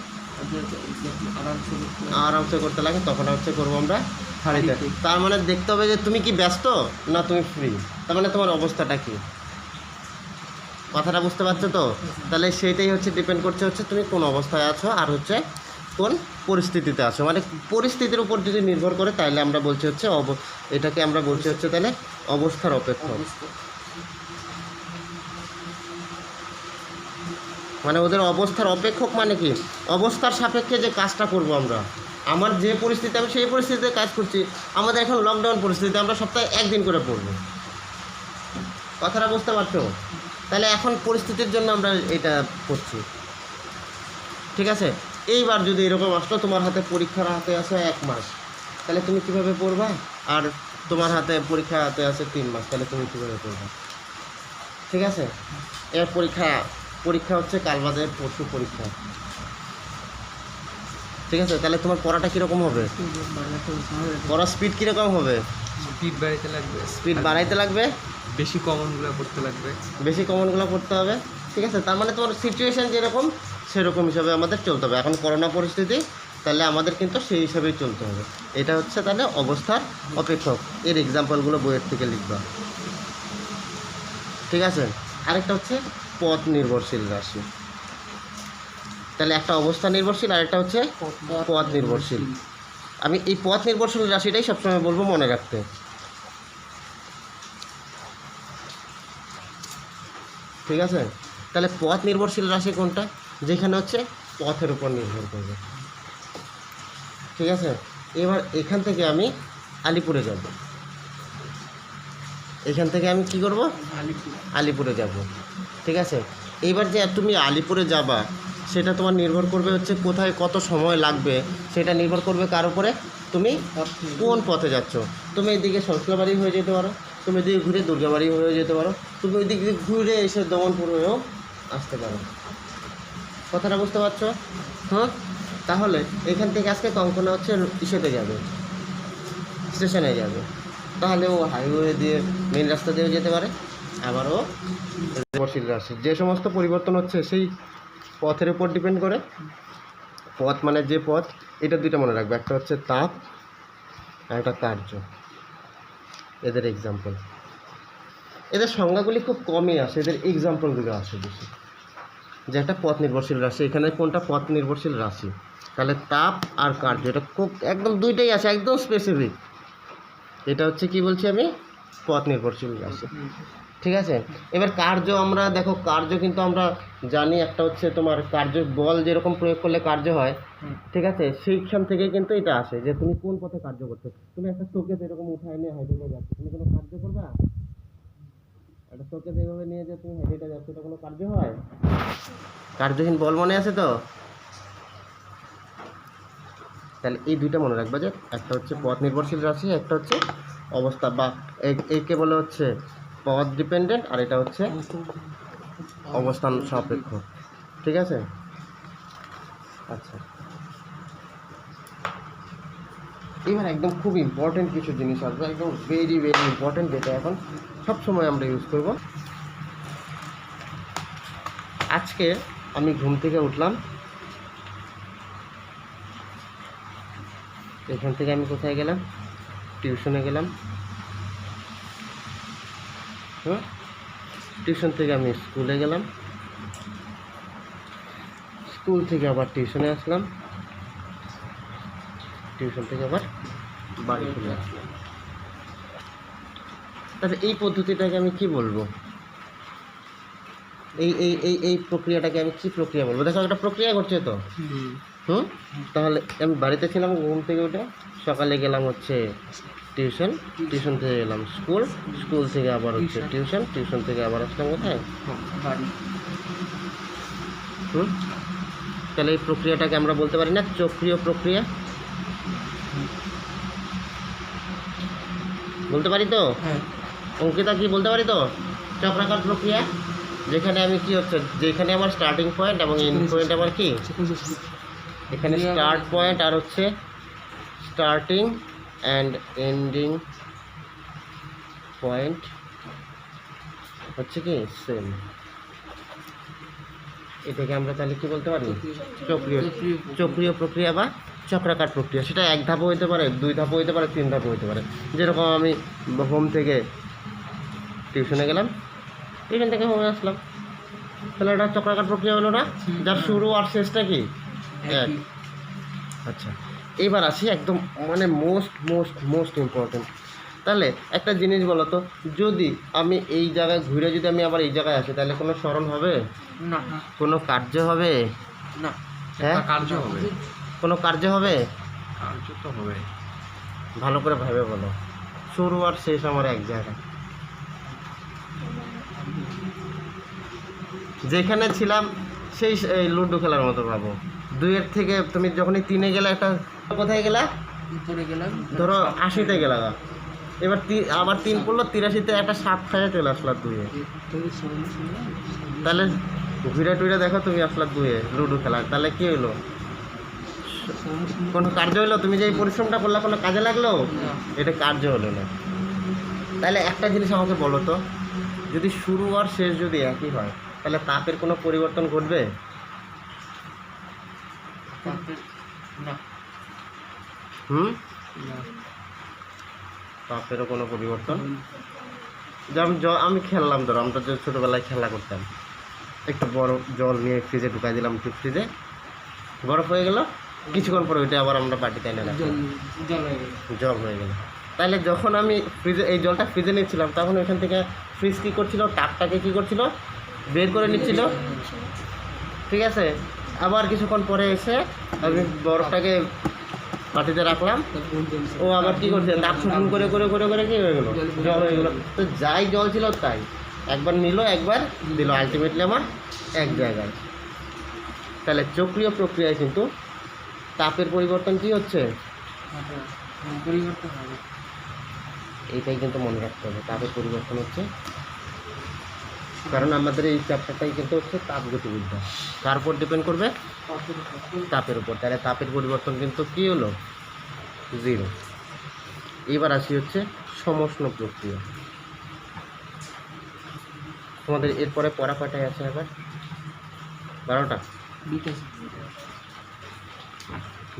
আরামসে করতে লাগে তখন হচ্ছে করবো আমরা হাঁড়িতে। তার মানে দেখতে হবে যে তুমি কি ব্যস্ত না তুমি ফ্রি, তার মানে তোমার অবস্থাটা কি, কথাটা বুঝতে পারছো তো? তাহলে সেইটাই হচ্ছে ডিপেন্ড করছে হচ্ছে তুমি কোন অবস্থায় আছো আর হচ্ছে কোন পরিস্থিতিতে আছো। মানে পরিস্থিতির উপর যদি নির্ভর করে তাহলে আমরা বলছি হচ্ছে এটাকে আমরা বলছি হচ্ছে তাহলে অবস্থার অপেক্ষক। মানে ওদের অবস্থার অপেক্ষক মানে কি, অবস্থার সাপেক্ষে যে কাজটা করব আমরা, আমার যে পরিস্থিতি আমি সেই পরিস্থিতিতে কাজ করছি। আমাদের এখন লকডাউন পরিস্থিতি, আমরা সপ্তাহে একদিন করে পড়ব, কথাটা বুঝতে পারছো? তাহলে এখন পরিস্থিতির জন্য আমরা এটা করছি, ঠিক আছে। এইবার যদি এরকম আসলো তোমার হাতে পরীক্ষার হাতে আছে 1 মাস, তাহলে তুমি কীভাবে পড়বা? আর তোমার হাতে পরীক্ষা হাতে আছে 3 মাস, তাহলে তুমি কীভাবে পড়বা? ঠিক আছে, এর পরীক্ষা পরীক্ষা হচ্ছে কাল বাদে পরশু পরীক্ষা, ঠিক আছে? তাহলে তোমার পড়াটা কীরকম হবে? পড়ার স্পিড কীরকম হবে? স্পিড বাড়াইতে লাগবে, স্পিড বাড়াইতে লাগবে, বেশি কমনগুলো করতে লাগবে। বেশি কমনগুলো করতে হবে, ঠিক আছে? তার মানে তোমার সিচুয়েশান যেরকম সেরকম হিসাবে আমাদের চলতে হবে। এখন করোনা পরিস্থিতি, তাহলে আমাদের কিন্তু সেই হিসাবেই চলতে হবে। এটা হচ্ছে তাহলে অবস্থার অপেক্ষক, এর এক্সাম্পলগুলো বইয়ের থেকে লিখবা, ঠিক আছে? আরেকটা হচ্ছে পথ নির্ভরশীল রাশি। তাহলে একটা অবস্থা নির্ভরশীল আর একটা হচ্ছে পথ নির্ভরশীল। আমি এই পথ নির্ভরশীল রাশিটাই সবসময় বলবো মনে রাখতে, ঠিক আছে? তাহলে পথ নির্ভরশীল রাশি কোনটা? যেখানে হচ্ছে পথের উপর নির্ভর করবে, ঠিক আছে? এবার এখান থেকে আমি আলিপুরে যাব, এখান থেকে আমি কি করব? আলিপুরে যাব, ঠিক আছে? এইবার যে তুমি আলিপুরে যাবা সেটা তোমার নির্ভর করবে হচ্ছে কোথায় কত সময় লাগবে, সেটা নির্ভর করবে কার উপরে? তুমি কোন পথে যাচ্ছ। তুমি এদিকে সরসলাবাড়ি হয়ে যেতে পারো, তুমি এদিকে ঘুরে দুর্গাবাড়ি হয়ে যেতে পারো, তুমি ওই দিক দিয়ে ঘুরে এসে দমনপুর হয়েও আসতে পারো। কথাটা বুঝতে পারছো? হ্যাঁ, তাহলে এখান থেকে আজকে কঙ্কনা হচ্ছে ইসেতে যাবে, স্টেশনে যাবে, তাহলে ও হাইওয়ে দিয়ে মেন রাস্তা দিয়েও যেতে পারে, আবারও নির্ভরশীল রাশি। যে সমস্ত পরিবর্তন হচ্ছে সেই পথের উপর ডিপেন্ড করে। পথ মানে যে পথ, এটা দুইটা মনে রাখবে, একটা হচ্ছে তাপ আর একটা কার্য। এদের এক্সাম্পল, এদের সংজ্ঞাগুলি খুব কমই আসে, এদের এক্সাম্পলগুলো আসে বেশি। যে একটা পথ নির্ভরশীল রাশি, এখানে কোনটা পথ নির্ভরশীল রাশি? তাহলে তাপ আর কার্য, এটা খুব একদম দুইটাই আছে, একদম স্পেসিফিক। এটা হচ্ছে কি বলছি আমি? পথ নির্ভরশীল রাশি, ঠিক আছে? এবার কার্য, আমরা দেখো কার্য কিন্তু আমরা জানি, একটা হচ্ছে তোমার কার্য, বল যেরকম প্রয়োগ করলে কার্য হয়, ঠিক আছে? সেইখান থেকে কিন্তু এটা আসে যে তুমি কোন পথে কার্য করছো। তুমি একটা শোকেস এরকম উঠায় নিয়ে হাইড্রোটে যাচ্ছ, তুমি কোনো কার্য করবা? একটা শোকেস এইভাবে নিয়ে যে তুমি হাইড্রোটে যাচ্ছ, এটা কোনো কার্য হয়? কার্যহীন বল মনে আছে তো? তাহলে এই দুইটা মনে রাখবা, যে একটা হচ্ছে পথ নির্ভরশীল রাশি, একটা হচ্ছে অবস্থা বা একে বলে হচ্ছে পথ ডিপেন্ডেন্ট, আর এটা হচ্ছে অবস্থান সাপেক্ষ, ঠিক আছে? আচ্ছা, এবার একদম খুব ইম্পর্টেন্ট কিছু জিনিস আসবে, একদম ভেরি ভেরি ইম্পর্টেন্ট, যেটা এখন সবসময় আমরা ইউজ করব। আজকে আমি ঘুম থেকে উঠলাম, এখান থেকে আমি কোথায় গেলাম? টিউশনে গেলাম, টিউশন থেকে আমি স্কুলে গেলাম, স্কুল থেকে আবার টিউশনে আসলাম, টিউশন থেকে আবার বাড়ি চলে আসলাম। তাহলে এই পদ্ধতিটাকে আমি কি বলবো? এই এই এই এই প্রক্রিয়াটাকে আমি কি প্রক্রিয়া বলবো? দেখো একটা প্রক্রিয়া ঘটছে তো। তাহলে আমি বাড়িতে ছিলাম, ঘুম থেকে উঠে সকালে গেলাম হচ্ছে টিউশন, টিউশন থেকে গেলাম স্কুল, স্কুল থেকে আবার হচ্ছে টিউশন, টিউশন থেকে আবার আসলাম কোথায়? বাড়ি। তাহলে এই প্রক্রিয়াটাকে আমরা বলতে পারি না চক্রীয় প্রক্রিয়া? বলতে পারি তো? হ্যাঁ। অঙ্কিতা কি বলতে পারি তো? চক্রাকার প্রক্রিয়া, যেখানে আমি কি হচ্ছে, যেখানে আমার স্টার্টিং পয়েন্ট এবং এন্ড পয়েন্ট আমার কি, এখানে স্টার্ট পয়েন্ট আর হচ্ছে স্টার্টিং অ্যান্ড এন্ডিং পয়েন্ট হচ্ছে কি সেম। এটাকে আমরা তাহলে কি বলতে পারি? চক্রীয় প্রক্রিয়া বা চক্রাকার প্রক্রিয়া। সেটা এক ধাপও হইতে পারে, দুই ধাপও হইতে পারে, তিন ধাপও হইতে পারে। যেরকম আমি হোম থেকে টিউশনে গেলাম, টিউশন থেকে হোমে আসলাম, তাহলে এটা চক্রাকার প্রক্রিয়া হলো না? যার শুরু আর শেষটা কি এক। আচ্ছা, এবার আসি একদম মানে মোস্ট ইম্পর্টেন্ট। তাহলে একটা জিনিস বলো তো, যদি আমি এই জায়গায় ঘুরে যদি আমি আবার এই জায়গায় আসি, তাহলে কোনো স্মরণ হবে? না। কোনো কার্য হবে? না। হ্যাঁ, কার্য হবে, কোনো কার্য হবে? কার্য তো হবে। ভালো করে ভেবে বলো, শুরু আর শেষ আমার এক জায়গায়। যেখানে ছিলাম সেই লুডো খেলার মতো পাবো। দুইয়ের থেকে তুমি যখনই তিনে গেলে, একটা কোথায় গেলা? উপরে গেলাম, ধরো 80-তে গেলা, এবার আবার 3 পড়লো, 83-তে একটা 7 খাইয়ে চলে আসলাম দুইয়ে। তাহলে ঘুরে টুরে দেখো তুমি আসলা দুয়ে লুডো খেলা, তাহলে কি হলো? কোনো কার্য হলো? তুমি যে এই পরিশ্রমটা করলে কোনো কাজে লাগলো? না। এটা কার্য হলো না। তাহলে একটা জিনিস আমাকে বলো তো, যদি শুরু আর শেষ যদি একই হয় তাহলে তাপের কোনো পরিবর্তন ঘটবে? তাপের না। হুম, না। তাপেরও কোনো পরিবর্তন? যেমন আমি খেললাম, ধরো আমরা যে ছোটোবেলায় খেলা করতাম, একটু বরফ জল নিয়ে ফ্রিজে ঢুকাই দিলাম, একটু ফ্রিজে বরফ হয়ে গেল, কিছুক্ষণ পরে ওইটা আবার আমরা বাটিতে এনে রাখলাম, জল হয়ে গেল। জল হয়ে গেল। তাহলে যখন আমি ফ্রিজে এই জলটা ফ্রিজে নিচ্ছিলাম, তখন ওইখান থেকে ফ্রিজ কী করছিল, টাপটাকে কী করছিল, বের করে নিচ্ছিল, ঠিক আছে। আবার কিছুক্ষণ পরে এসে আমি বরফটাকে বাটিতে রাখলাম, ও আবার কী করছে, তাপ শোষণ করে করে করে করে কী হয়ে গেলো, জল হয়ে গেলো। তো যাই জল ছিল তাই, একবার নিল একবার দিল, আলটিমেটলি আমার এক জায়গায়। তাহলে চক্রীয় প্রক্রিয়ায় কিন্তু তাপের পরিবর্তন কি হচ্ছে, পরিবর্তন হবে। এইটাই কিন্তু মনে রাখতে হবে, তাপের পরিবর্তন হচ্ছে। কারণ আমাদের এই চ্যাপ্টারটাই কিন্তু হচ্ছে তাপগতিবিদ্যা। কার উপর ডিপেন্ড করবে? তাপের উপর। তাহলে তাপের পরিবর্তন কিন্তু কী হলো, 0। এবার আসি হচ্ছে সমষ্ণ প্রক্রিয়া। তোমাদের এরপরে পড়া কয়টায় আছে আবার? 12টা?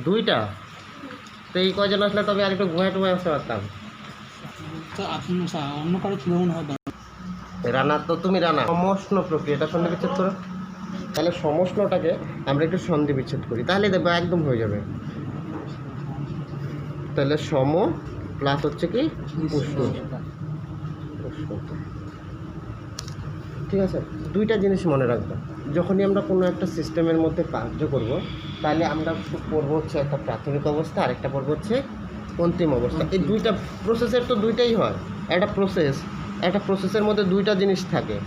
2টা? তো এই কয়জন আসলে তবে আর একটু ঘুমায় টুমায় আসতে পারতাম। তো আপনি অন্য কারো ছিল মনে হয়। রান্না তো তুমি রান্না সমষ্ণ প্রক্রিয়াটা সন্ধি বিচ্ছেদ করো। তাহলে সমষ্ণটাকে আমরা একটু সন্ধি বিচ্ছেদ করি, তাহলে দেখবো একদম হয়ে যাবে। তাহলে সম প্লাস হচ্ছে কি উষ্ণতা। ঠিক আছে, 2টা জিনিস মনে রাখবো। যখনই আমরা কোনো একটা সিস্টেমের মধ্যে কার্য করব, তাহলে আমরা পড়বো হচ্ছে একটা প্রাথমিক অবস্থা, আরেকটা পড়বো হচ্ছে অন্তিম অবস্থা। এই 2টা প্রসেসের তো 2টাই হয়। একটা প্রসেসের মধ্যে 2টা জিনিস থাকে,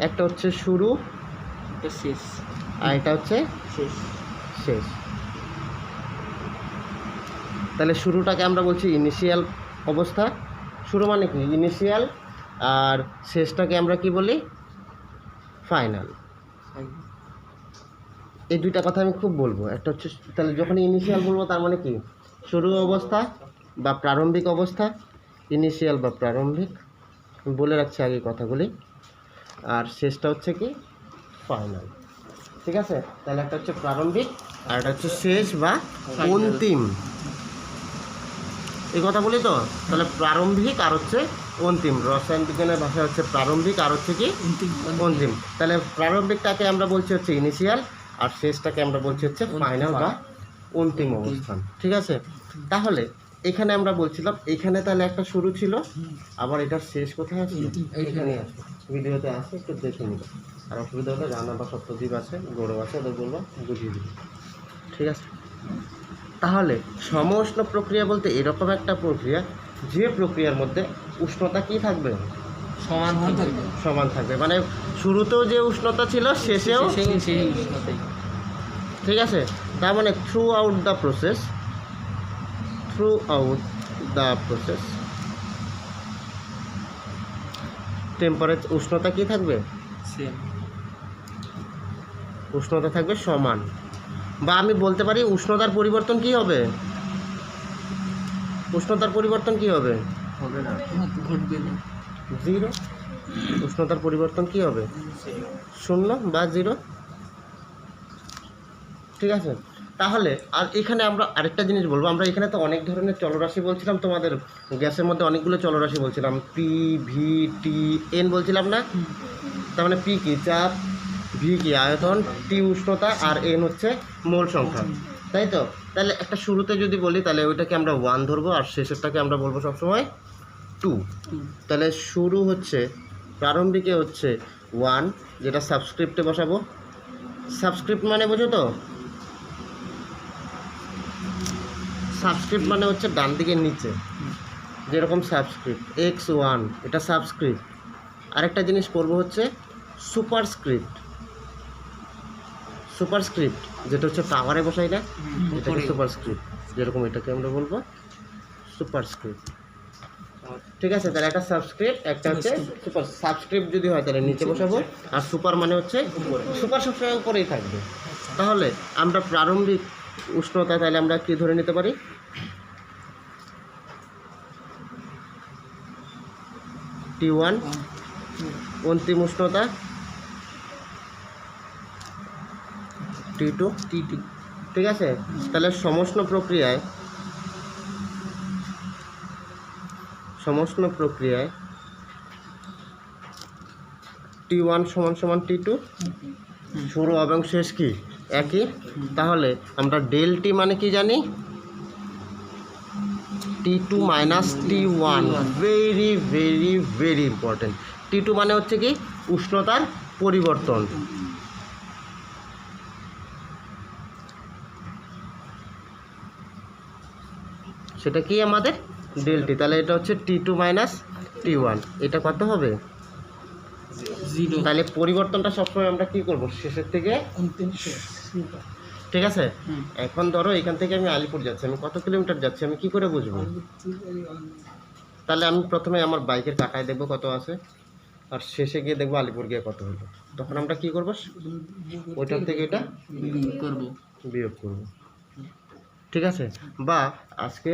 একটা হচ্ছে শুরু, শেষ। আর এটা হচ্ছে শেষ। তাহলে শুরুটাকে আমরা বলছি ইনিশিয়াল অবস্থা। শুরু মানে কি ইনিশিয়াল, আর শেষটাকে আমরা কি বলি, ফাইনাল। এই 2টা কথা আমি খুব বলবো। একটা হচ্ছে, তাহলে যখন ইনিশিয়াল বলবো তার মানে কি শুরু অবস্থা বা প্রারম্ভিক অবস্থা, ইনিশিয়াল বা প্রারম্ভিক, বলে রাখছি আগে কথাগুলি। আর শেষটা হচ্ছে কি ফাইনাল। ঠিক আছে, তাহলে একটা হচ্ছে প্রারম্ভিক আর একটা হচ্ছে শেষ বা অন্তিম। এই কথা বলি তো। তাহলে প্রারম্ভিক আর হচ্ছে অন্তিম, রসায়ন বিজ্ঞানের ভাষায় হচ্ছে প্রারম্ভিক আর হচ্ছে কি অন্তিম। তাহলে প্রারম্ভিকটাকে আমরা বলছি হচ্ছে ইনিশিয়াল, আর শেষটাকে আমরা বলছি হচ্ছে ফাইনাল বা অন্তিম অবস্থান। ঠিক আছে, তাহলে এখানে আমরা বলছিলাম এখানে তাহলে একটা শুরু ছিল, আবার এটার শেষ কোথায় আছে, এখানে আছে, ভিডিওতে আছে, একটু দেখে নিব। আর অসুবিধা হলে রান্না বা সত্যদ্বীপ আছে, গৌরব আছে, ওদের বলবো বুঝিয়ে দিবি। ঠিক আছে, তাহলে সমউষ্ণ প্রক্রিয়া বলতে এরকম একটা প্রক্রিয়া যে প্রক্রিয়ার মধ্যে উষ্ণতা কি থাকবে, সমান থাকবে। মানে শুরুতেও যে উষ্ণতা ছিল শেষেও সেই উষ্ণতাই। ঠিক আছে, তার মানে through out the process temperature উষ্ণতা কি থাকবে, উষ্ণতা থাকবে সমান। বা আমি বলতে পারি উষ্ণতার পরিবর্তন কি হবে, উষ্ণতার পরিবর্তন কি হবে, হবে না, ঘটবে না। 0। উষ্ণতার পরিবর্তন কি হবে, 0 বা 0। ঠিক আছে, তাহলে আর এখানে আমরা আরেকটা জিনিস বলবো। আমরা এখানে তো অনেক ধরনের চলরাশি বলছিলাম, তোমাদের গ্যাসের মধ্যে অনেকগুলো চলরাশি বলছিলাম, পি, ভি, টি, এন বলছিলাম না। তার মানে পি কি চাপ, ভি কি আয়তন, টি উষ্ণতা, আর এন হচ্ছে মোল সংখ্যা, তাই তো। তাহলে একটা শুরুতে যদি বলি তাহলে ওইটাকে আমরা 1 ধরবো, আর শেষেরটাকে আমরা বলবো সবসময় 2। তাহলে শুরু হচ্ছে প্রারম্ভিকে হচ্ছে 1, যেটা সাবস্ক্রিপ্টে বসাবো। সাবস্ক্রিপ্ট মানে বোঝো তো, সাবস্ক্রিপ্ট মানে হচ্ছে ডান দিকের নিচে, যেরকম সাবস্ক্রিপ্ট x1 এটা সাবস্ক্রিপ্ট। আরেকটা জিনিস করবো হচ্ছে সুপারস্ক্রিপ্ট, যেটা হচ্ছে টাওয়ারে বসাই না, এটাকে সুপারস্ক্রিপ্ট। যেরকম এটাকে আমরা বলবো সুপারস্ক্রিপ্ট। ঠিক আছে, তাহলে একটা সাবস্ক্রিপ্ট, একটা হচ্ছে সুপার। সাবস্ক্রিপ্ট যদি হয় তাহলে নিচে বসাবো, আর সুপার মানে হচ্ছে সুপার সবসময় উপরেই থাকবে। তাহলে আমরা প্রারম্ভিক উষ্ণতা তাহলে আমরা কি ধরে নিতে পারি? T1 অন্তিম উষ্ণতা T2, ঠিক আছে। তাহলে সমষ্ণ প্রক্রিয়ায় T1 সমান সমান T2, শুরু এবং শেষ কি একই। তাহলে আমরা ডেল টি মানে কি জানি? T2 minus T1। Very very very important. T2 মানে হচ্ছে কি উষ্ণতার পরিবর্তন। সেটা কি আমাদের ডেল টি। তাহলে এটা হচ্ছে T2 মাইনাস T1। এটা কত হবে? 0। তাহলে পরিবর্তনটা সবসময় আমরা কি করব? শেষের থেকে। ঠিক আছে। এখন ধরো এখান থেকে আমি আলিপুর যাচ্ছি, আমি কত কিলোমিটার যাচ্ছি আমি কি করে বুঝবো? তাহলে আমি প্রথমে আমার বাইকের কাটায় দেখবো কত আছে, আর শেষে গিয়ে দেখবো আলিপুর গিয়ে কত হলো। তখন আমরা কি করব? ওইটার থেকে এটা বিয়োগ করব। ঠিক আছে। বা আজকে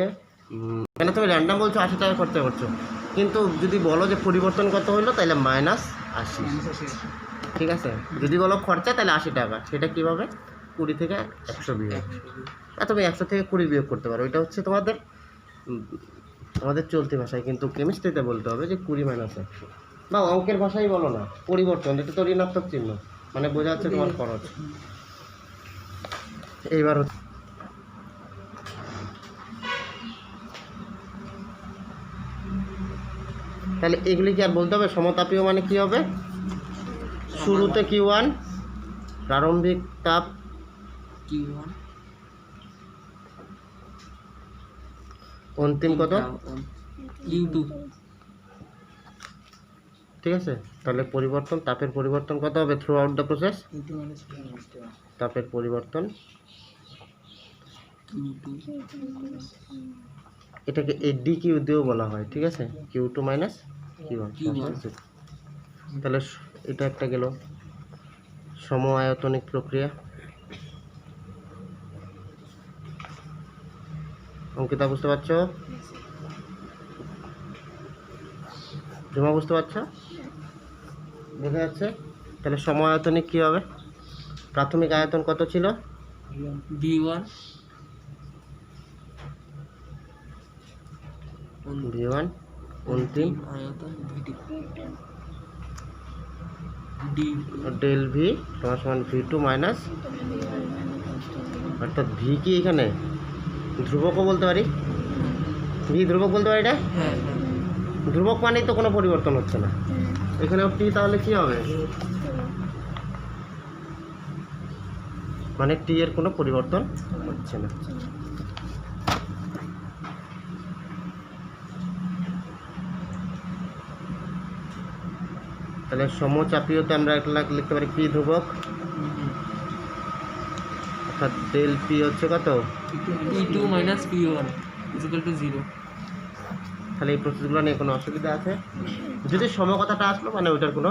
কেন তুমি র্যান্ডাম বলছো 80 টাকা খরচা করছো, কিন্তু যদি বলো যে পরিবর্তন কত হলো তাহলে -80। ঠিক আছে। যদি বলো খরচা তাহলে 80 টাকা, সেটা কীভাবে? 20 থেকে 100 বিয়োগ। তুমি 100 থেকে 20 বিয়োগ করতে পারো। এটা হচ্ছে তোমাদের আমাদের চলতি ভাষায়, কিন্তু কেমিস্ট্রিতে বলতে হবে যে 20 মাইনাস 100। বা অঙ্কের ভাষাই বলো না, পরিবর্তন, এটা তো ঋণাত্মক চিহ্ন, মানে বোঝা যাচ্ছে তোমার খরচ। এইবার তাহলে এগুলি কি আর বলতে হবে? সমতাপীয় মানে কি হবে? শুরুতে Q1, প্রারম্ভিক তাপ T1, অন্তিম কত? Q2, ঠিক আছে। তাহলে পরিবর্তন, তাপের পরিবর্তন কত হবে থ্রু আউট দ্য প্রসেস? তাপের পরিবর্তন এটাকে ADQ দিয়েও বলা হয়। ঠিক আছে, Q2 মাইনাস Q1। তাহলে এটা একটা গেল সম আয়তনিক প্রক্রিয়া। অঙ্কিতা বুঝতে পারছো? জমা বুঝতে পারছো? বোঝা যাচ্ছে? তাহলে সম আয়তনিক কী হবে? প্রাথমিক আয়তন কত ছিল? V1, V1 অন্তিম আয়তন V2, ডেল ভি সমান V2 মাইনাস, অর্থাৎ ভি কি এখানে ধ্রুবকও বলতে পারি, ভি ধ্রুবক বলতে পারি। এটা ধ্রুবক মানেই তো কোনো পরিবর্তন হচ্ছে না। এখানেও টি, তাহলে কি হবে? মানে টি এর কোনো পরিবর্তন হচ্ছে না। তাহলে সমচাপীয়তে আমরা একটা লিখতে পারি পি ধ্রুবক, অর্থাৎ ডেল পি হচ্ছে কত? P2 minus P1 is equal to 0. তাহলে এই প্রসেসগুলো নিয়ে কোনো অসুবিধা আছে? যদি সমকথাটা আসলো মানে ওইটার কোনো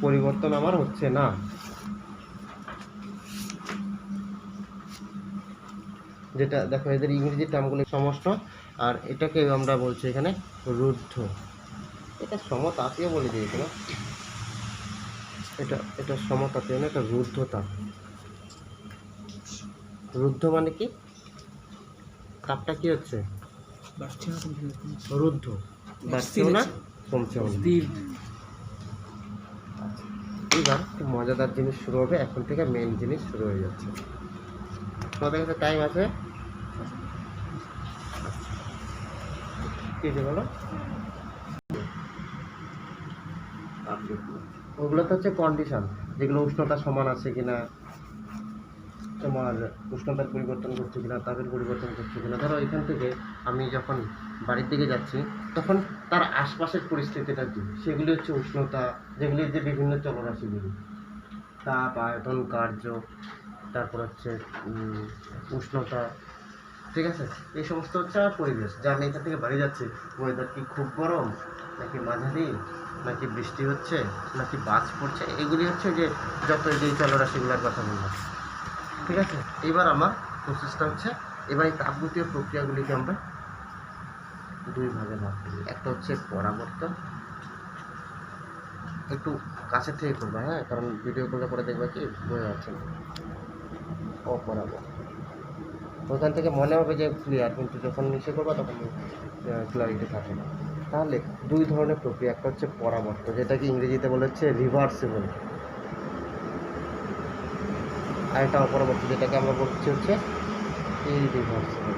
পরিবর্তন আমার হচ্ছে না। যেটা দেখো এদের ইংরেজি টার্মগুলো সমষ্ণ, আর এটাকে আমরা বলছি এখানে রুদ্ধ। এটা সমতাপীয় বলে দিয়েছে না, এটা সমতাপীয় না, এটা রুদ্ধতাপ। রুদ্ধ মানে কি? তাপটা কি হচ্ছে? রুদ্ধ, বাড়ছেও না কমছেও না। এবার খুব মজাদার জিনিস শুরু হবে, এখন থেকে মেন জিনিস শুরু হয়ে যাচ্ছে। তোমাদের কাছে টাইম আছে? কি বলো? ওগুলো তো হচ্ছে কন্ডিশন, যেগুলো উষ্ণতা সমান আছে কিনা, তোমার উষ্ণতার পরিবর্তন করছে কিনা, তাপের পরিবর্তন করছে কিনা। ধরো এখান থেকে আমি যখন বাড়ির দিকে যাচ্ছি তখন তার আশপাশের পরিস্থিতিটা কী, সেগুলি হচ্ছে উষ্ণতা, যেগুলি যে বিভিন্ন চলরাশিগুলি, তাপ, আয়তন, কার্য, তারপর হচ্ছে উষ্ণতা, ঠিক আছে, এই সমস্ত হচ্ছে আমার পরিবেশ, যে আমি এখান থেকে বাড়ি যাচ্ছি, ওয়েদার কি খুব গরম নাকি মাঝারি, নাকি বৃষ্টি হচ্ছে, নাকি বাজ পড়ছে, এগুলি হচ্ছে যে যত যেই চলরাশিগুলোর কথা বললাম। ঠিক আছে, এবার আমার প্রসেসটা হচ্ছে, এবার এই তাপগতীয় প্রক্রিয়াগুলিকে আমরা দুই ভাগে ভাগ করি। একটা হচ্ছে পরাবর্তন, একটু কাছের থেকে করবে, হ্যাঁ, কারণ ভিডিও করলে পরে দেখবে কি বোঝা যাচ্ছে না। অপরাবর্তন, ওখান থেকে মনে হবে যে ক্লিয়ার, কিন্তু যখন নিচে করবা তখন ক্লারিটি থাকে না। তাহলে দুই ধরনের প্রক্রিয়া, একটা হচ্ছে পরাবর্তন, যেটাকে ইংরেজিতে বলা হচ্ছে রিভার্সিবল, আর একটা অপরাবর্তন, যেটাকে আমরা বলছি হচ্ছে ইরিভার্সিবল।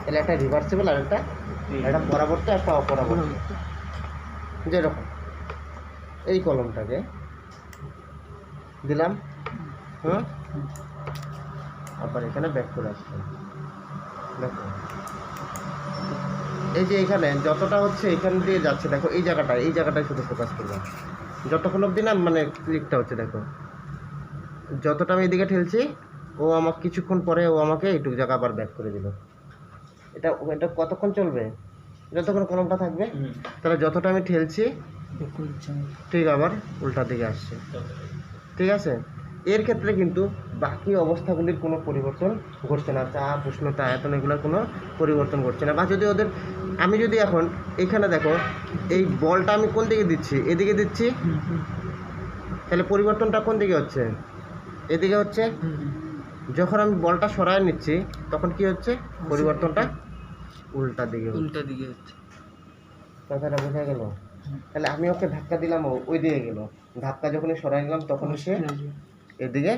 তাহলে একটা রিভার্সিবল আর একটা পরাবর্তন, একটা অপরাবর্তন। যেরকম এই কলমটাকে দিলাম, আবার এখানে ব্যাক করে আসলাম, দেখো এই যে এখানে যতটা হচ্ছে এখান দিয়ে যাচ্ছে, দেখো এই জায়গাটায় শুধু ফোকাস করলাম, যতক্ষণ অবধি না মানে ক্লিকটা হচ্ছে, দেখো যতটা আমি এদিকে ঠেলছি, ও আমাকে কিছুক্ষণ পরে ও আমাকে এইটুকু জায়গা আবার ব্যাক করে দিল। এটা এটা কতক্ষণ চলবে? যতক্ষণ কলমটা থাকবে। তাহলে যতটা আমি ঠেলছি ঠিক আবার উল্টা দিকে আসছে। ঠিক আছে, এর ক্ষেত্রে কিন্তু বাকি অবস্থাগুলির কোনো পরিবর্তন ঘটছে না, চাপ, উষ্ণতা, আয়তন, এগুলোর কোনো পরিবর্তন ঘটছে না। বা যদি ওদের, আমি যদি এখন এখানে দেখো এই বলটা আমি কোন দিকে দিচ্ছি, এদিকে দিচ্ছি, তাহলে পরিবর্তনটা কোন দিকে হচ্ছে? এদিকে হচ্ছে। যখন আমি বলটা সরায় নিচ্ছি তখন কি হচ্ছে? পরিবর্তনটা উল্টা দিকে হচ্ছে। কথাটা বোঝা গেল? তাহলে আমি ওকে ধাক্কা দিলাম, ওই দিকে গেল, ধাক্কা যখনই সরাই নিলাম তখন সে এদিকে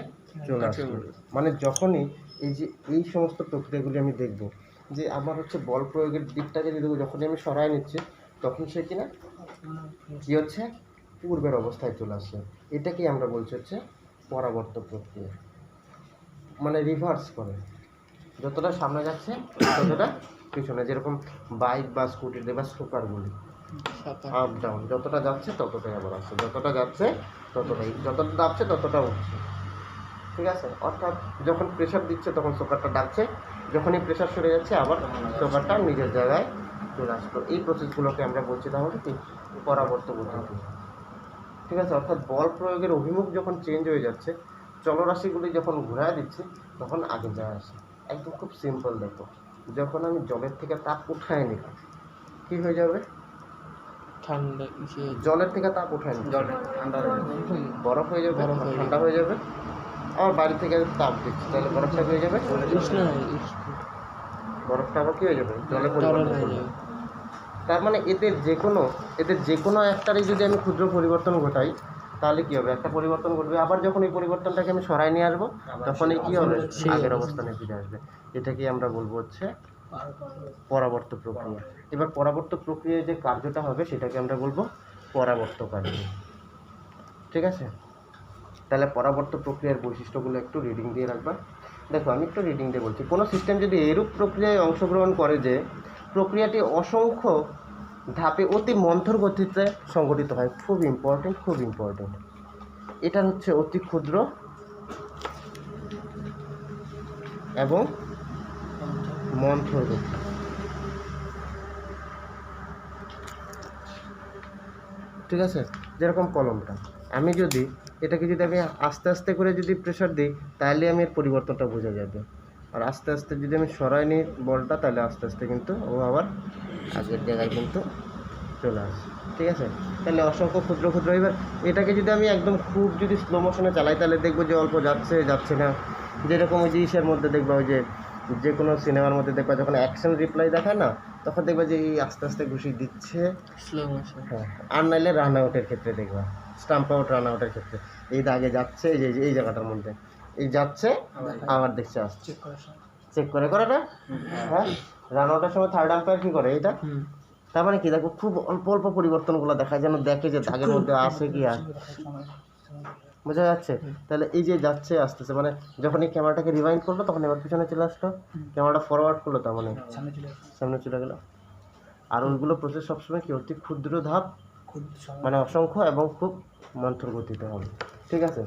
চলে আসলো। মানে যখনই এই যে এই সমস্ত প্রক্রিয়াগুলি আমি দেখব, যে আমার হচ্ছে বল প্রয়োগের দিকটাকে যদি যখনই আমি সরাই নিচ্ছি তখন সে কিনা কি হচ্ছে? পূর্বের অবস্থায় চলে আসে। এটাকেই আমরা বলছি হচ্ছে পরাবর্ত প্রক্রিয়া, মানে রিভার্স করে, যতটা সামনে যাচ্ছে ততটা পিছনে। যেরকম বাইক বা স্কুটিতে বা সুপারগুলি আপ ডাউন, যতটা যাচ্ছে ততটাই আবার আসছে, যতটা যাচ্ছে ততটাই, যতটা ডাবছে ততটা উঠছে। ঠিক আছে, অর্থাৎ যখন প্রেশার দিচ্ছে তখন সোকারটা ডাকছে, যখনই প্রেশার সরে যাচ্ছে আবার সোকারটা নিজের জায়গায় চলে আসলো। এই প্রসেসগুলোকে আমরা বলছি তাহলে কি পরাবর্ত পদ্ধতি। ঠিক আছে, অর্থাৎ বল প্রয়োগের অভিমুখ যখন চেঞ্জ হয়ে যাচ্ছে, চলরাশিগুলি যখন ঘুরায় দিচ্ছে তখন আগে যায় আসে। একদম খুব সিম্পল, দেখো যখন আমি জলের থেকে তাপ উঠায় নিলাম কী হয়ে যাবে? ঠান্ডা, জলের থেকে তাপ উঠায় নিলাম, বরফ হয়ে যাবে, ঠান্ডা হয়ে যাবে। আবার বাড়ি থেকে তাপ দিচ্ছি, তাহলে বরফটা হয়ে যাবে, বরফটা আবার কী হয়ে যাবে? জলে পরিবর্তন হয়ে যাবে। তার মানে এদের যে কোনো একটারই যদি আমি ক্ষুদ্র পরিবর্তন ঘটাই তাহলে কী হবে? একটা পরিবর্তন ঘটবে। আবার যখন এই পরিবর্তনটাকে আমি সরাই নিয়ে আসবো তখনই কী হবে? আগের অবস্থানে ফিরে আসবে। এটাকেই আমরা বলবো হচ্ছে পরাবর্ত প্রক্রিয়া। এবার পরাবর্ত প্রক্রিয়ায় যে কার্যটা হবে সেটাকে আমরা বলবো পরাবর্ত কার্য। ঠিক আছে, তাহলে পরাবর্ত প্রক্রিয়ার বৈশিষ্ট্যগুলো একটু রিডিং দিয়ে রাখবা। দেখো আমি একটু রিডিং দিয়ে বলছি। কোনো সিস্টেম যদি এরূপ প্রক্রিয়ায় অংশগ্রহণ করে যে প্রক্রিয়াটি অসংখ্য ধাপে অতি মন্থর গতিতে সংঘটিত হয়, খুব ইম্পর্টেন্ট, এটা হচ্ছে অতি ক্ষুদ্র এবং মন্থর গতি। ঠিক আছে, যেরকম কলমটা আমি যদি এটাকে যদি আমি আস্তে আস্তে করে যদি প্রেশার দিই তাহলে আমি এর পরিবর্তনটা বোঝা যাবে। আর আস্তে আস্তে যদি আমি সরাই নিই বলটা তাহলে আস্তে আস্তে কিন্তু ও আবার আগের জায়গায় কিন্তু চলে আসে। ঠিক আছে, তাহলে অসংখ্য ক্ষুদ্র এবার এটাকে যদি আমি একদম খুব যদি স্লো মোশনে চালাই তাহলে দেখবো যে অল্প যাচ্ছে না। যেরকম ওই জিনিসের মধ্যে দেখবা, ওই যে কোনো সিনেমার মধ্যে দেখবা যখন অ্যাকশন রিপ্লাই দেখায় না, তখন দেখবা যে এই আস্তে আস্তে ঘুষি দিচ্ছে, স্লো মোশন। হ্যাঁ। আর নাইলে রান আউটের ক্ষেত্রে দেখবা, স্টাম্প আউট, রান আউটের ক্ষেত্রে এই দাগে যাচ্ছে, এই জায়গাটার মধ্যে এই যাচ্ছে, আবার দেখছে আসছে, চেক করে করাটা। হ্যাঁ, রান আউটের সময় থার্ড আম্পায়ার কী করে? এটা তার মানে কি, দেখো খুব অল্প পরিবর্তনগুলো দেখায়, যেন দেখে যে দাগের মধ্যে আসে কি আর, বোঝা যাচ্ছে? তাহলে এই যে যাচ্ছে আস্তে আস্তে, মানে যখন এই ক্যামেরাটাকে রিভাইন্ড করলো তখন এবার পিছনে চলে আসলো, ক্যামেরাটা ফরওয়ার্ড করলো তার মানে সামনে চলে গেলো। আর ওইগুলো প্রসেস সবসময় কি অতি ক্ষুদ্র ধাপ, মানে অসংখ্য এবং খুব মন্থর গতিতে হবে। ঠিক আছে,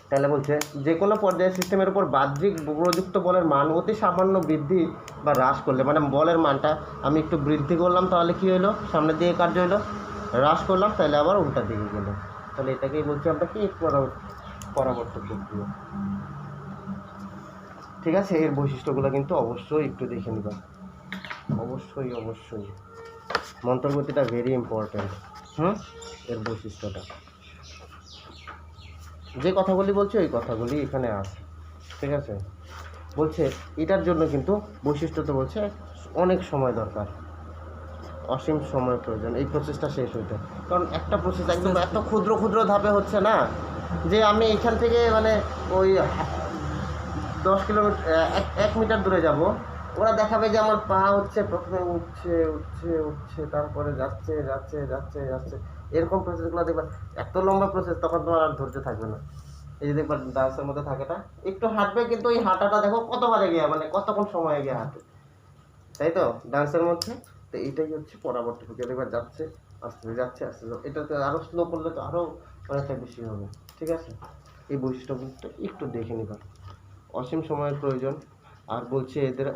তাহলে বলছে যে কোনো পর্যায়ে সিস্টেমের উপর বাহ্যিক প্রযুক্ত বলের মান অতি সামান্য বৃদ্ধি বা হ্রাস করলে, মানে বলের মানটা আমি একটু বৃদ্ধি করলাম তাহলে কী হলো, সামনের দিকে কার্য হলো, হ্রাস করলাম তাহলে আবার উল্টার দিকে গেলো। তাহলে এটাকেই বলছি আমরা কি পরাবর্তক প্রক্রিয়া। ঠিক আছে, এর বৈশিষ্ট্যগুলো কিন্তু অবশ্যই একটু দেখে নিবা, অবশ্যই অবশ্যই। মন্ত্রগতিটা ভেরি ইম্পর্ট্যান্ট। এর বৈশিষ্ট্যটা, যে কথাগুলি বলছে ওই কথাগুলি এখানে আছে। ঠিক আছে, বলছে এটার জন্য কিন্তু বৈশিষ্ট্য তো বলছে অনেক সময় দরকার, অসীম সময় প্রয়োজন এই প্রসেসটা শেষ হইতে। কারণ একটা প্রসেস একদম এত ক্ষুদ্র ক্ষুদ্র ধাপে হচ্ছে না যে আমি এখান থেকে মানে ওই 10 কিলোমিটার 1 মিটার দূরে যাব, ওরা দেখাবে যে আমার পা হচ্ছে প্রথমে উঠছে উঠছে উঠছে তারপরে যাচ্ছে যাচ্ছে যাচ্ছে যাচ্ছে, এরকম প্রসেসগুলো দেখবা এত লম্বা প্রসেস, তখন তোমার আর ধৈর্য থাকবে না। এই যে দেখবা ডান্সের মধ্যে থাকেটা একটু হাঁটবে, কিন্তু ওই হাঁটাটা দেখো কতবারে গিয়ে মানে কতক্ষণ সময় গিয়ে হাঁটে, তাই তো ডান্সের মধ্যে। তো এইটাই হচ্ছে পরাবর্তী প্রক্রিয়া, দেখবার যাচ্ছে আস্তে যাচ্ছে আস্তে, এটাতে আরও স্লো করলে তো আরও অনেকটা বেশি হবে। ঠিক আছে, এই বৈশিষ্ট্যগুলো একটু দেখে নিবা, অসীম সময়ের প্রয়োজন। আর বলছে এদের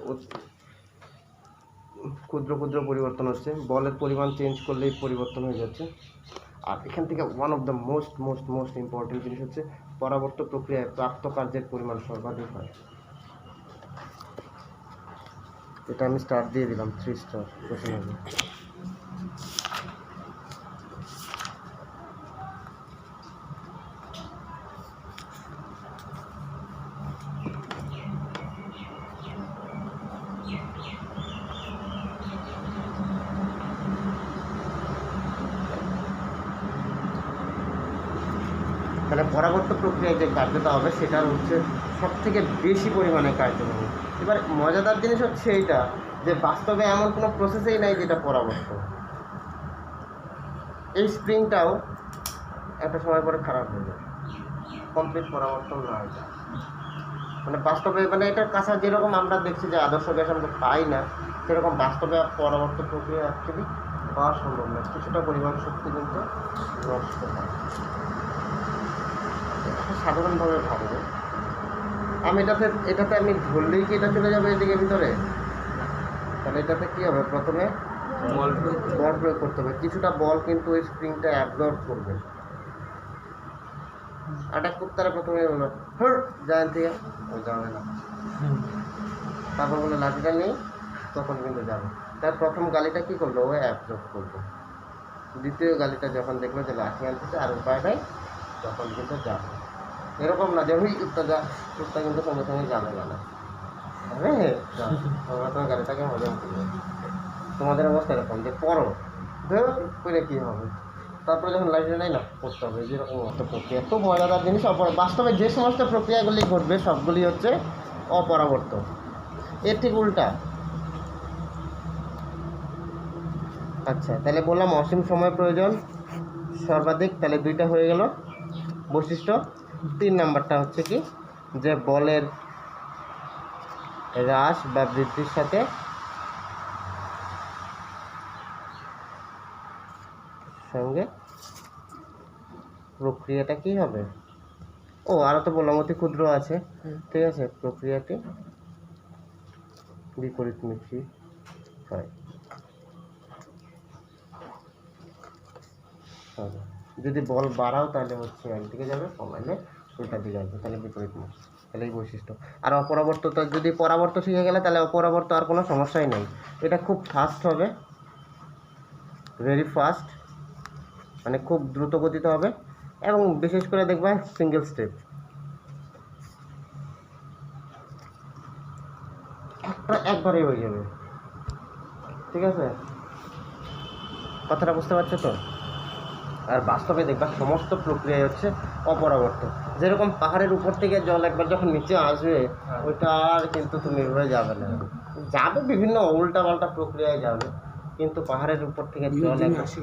ক্ষুদ্র ক্ষুদ্র পরিবর্তন হচ্ছে, বলের পরিমাণ চেঞ্জ করলেই পরিবর্তন হয়ে যাচ্ছে। আর এখান থেকে one of the most most most important জিনিস হচ্ছে পরাবর্তক প্রক্রিয়ায় প্রাপ্ত কার্যের পরিমাণ সর্বাধিক হয়। এটা আমি স্টার দিয়ে দিলাম 3 স্টার কোশ্চেন হবে। মানে পরাবর্তক প্রক্রিয়ায় যে কার্যটা হবে সেটার হচ্ছে সব থেকে বেশি পরিমাণে কার্য হবে। এবার মজাদার জিনিস হচ্ছে এইটা যে বাস্তবে এমন কোনো প্রসেসেই নাই যেটা পরাবর্তক। এই স্প্রিংটাও একটা সময় পরে খারাপ হয়ে যায়, কমপ্লিট পরাবর্তন না এটা। মানে বাস্তবে মানে এটার কাছে যেরকম আমরা দেখছি যে আদর্শ গ্যাস আমরা পাই না, সেরকম বাস্তবে পরাবর্তক প্রক্রিয়া অ্যাকচুয়ালি পাওয়া সম্ভব না, কিছুটা পরিমাণ শক্তি কিন্তু নষ্ট হয়। সাধারণভাবে ভাববো আমি এটাতে আমি ধরলেই কি এটা চলে যাবে এদিকে ভিতরে, তাহলে এটাতে কী হবে, প্রথমে বল প্রয়োগ করতে হবে, কিছুটা বল কিন্তু ওই স্প্রিংটা অ্যাবজর্ব করবে। অ্যাটাক করতে তারা প্রথমে বললো যায় থেকে যাবে না, তারপর বলে লাঠিটা নেই, তখন কিন্তু যাবে। তার প্রথম গালিটা কী করলো, ও অ্যাবজর্ব করবে। দ্বিতীয় গালিটা যখন দেখলো যে লাঠি আনতেছে আর উপায় নেই, তখন কিন্তু যাবে। এরকম না যে ওই কুত্তা কিন্তু সঙ্গে সঙ্গে যাবে না, হ্যাঁ তোমরা তোমার গাড়িটাকে হজম করবে। তোমাদের অবস্থা এরকম যে পড়ো করে কী হবে, তারপরে যখন লাইটে নেই না করতে হবে, যেরকম একটা প্রক্রিয়া। খুব মজাদার জিনিস। বাস্তবে যে সমস্ত প্রক্রিয়াগুলি ঘটবে সবগুলি হচ্ছে অপরাবর্তক, এর ঠিক উল্টা। আচ্ছা, তাহলে বললাম অসীম সময় প্রয়োজন, সর্বাধিক, তাহলে 2টা হয়ে গেল বৈশিষ্ট্য। 3 নাম্বারটা হচ্ছে কি, যে বলের হ্রাস বা বৃদ্ধির সাথে সঙ্গে প্রক্রিয়াটা কি হবে, ও আরও তো বললাম অতি ক্ষুদ্র আছে। ঠিক আছে, প্রক্রিয়াটি বিপরীতমুখী হয়। যদি বল বাড়াও তাহলে হচ্ছে একদিকে যাবে, কমাইলে উল্টার দিকে আসবে, তাহলে বিপরীতমুখী। তাহলে এই বৈশিষ্ট্য। আর অপরাবর্ত, যদি পরাবর্ত শিখে গেলে তাহলে অপরাবর্ত আর কোনো সমস্যাই নেই। এটা খুব ফাস্ট হবে, ভেরি ফাস্ট, মানে খুব দ্রুত গতিতে হবে, এবং বিশেষ করে দেখবা সিঙ্গেল স্টেপ, একবারেই হয়ে যাবে। ঠিক আছে, কথাটা বুঝতে পারছো তো? আর বাস্তবে দেখবা সমস্ত প্রক্রিয়া হচ্ছে অপরাবর্ত। যেরকম পাহাড়ের উপর থেকে জল একবার যখন নিচে আসবে, ওইটা আর কিন্তু তুমি এভাবে যাবে না, যাবে বিভিন্ন উল্টা পাল্টা প্রক্রিয়ায় যাবে, কিন্তু পাহাড়ের উপর থেকে জল আসে।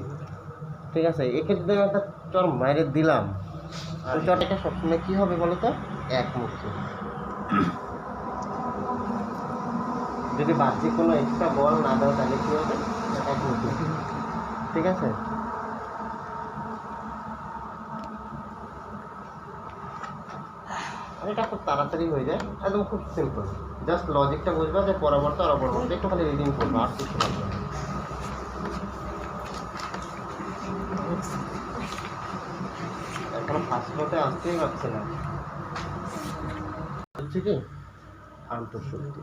ঠিক আছে, এক্ষেত্রে আমি একটা চর মাইরে দিলাম, ওই চরটা সবসময় কী হবে বলো তো, একমুখী। যদি বাহ্যিক কোনো এক্সট্রা বল না দাও তাহলে কী হবে, একমুখী। ঠিক আছে, এটা খুব তাড়াতাড়ি হয়ে যায়, একদম খুব সিম্পল। জাস্ট লজিকটা বুঝবা যে পরবর্তী আর অপরবর্তী একটু খালি রিডিং করবো, আর কিছু লাগবে না। এখন ফার্স্ট মতে আসতেই পারছে না। বলছি কি আন্তঃশক্তি,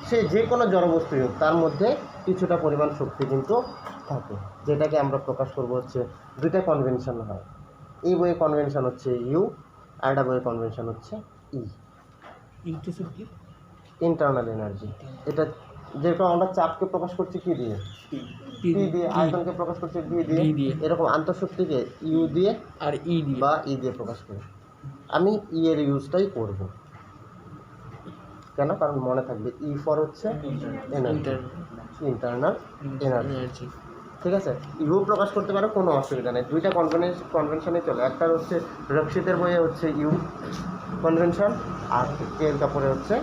সে যে কোনো জড়বস্তুই হোক তার মধ্যে কিছুটা পরিমাণ শক্তি কিন্তু থাকে, যেটাকে আমরা প্রকাশ করব হচ্ছে দুইটা কনভেনশন হয়। এই বইয়ের কনভেনশন হচ্ছে ইউ, আর একটা বইয়ের কনভেনশন হচ্ছে ই, ইউটিউব কি ইন্টারনাল এনার্জি। এটা যেরকম আমরা চাপকে প্রকাশ করছি কি দিয়ে, পি দিয়ে, আয়তনকে প্রকাশ করছি ভি দিয়ে, V দিয়ে। এরকম আন্তঃশক্তিকে ইউ দিয়ে আর ই দিয়ে বা ই দিয়ে প্রকাশ করি। আমি ই এর ইউজটাই করব, কেন? কারণ মনে থাকবে ই ফর হচ্ছে এনার্জি, ইন্টারনাল এনার্জি। এনার্জি। ঠিক আছে, ইউ প্রকাশ করতে পারো, কোনো অসুবিধা নেই। দুইটা কনভেনশনে চলে, একটা হচ্ছে রক্ষিতের বইয়ে হচ্ছে ইউ কনভেনশন, আর এর কাপড়ে হচ্ছে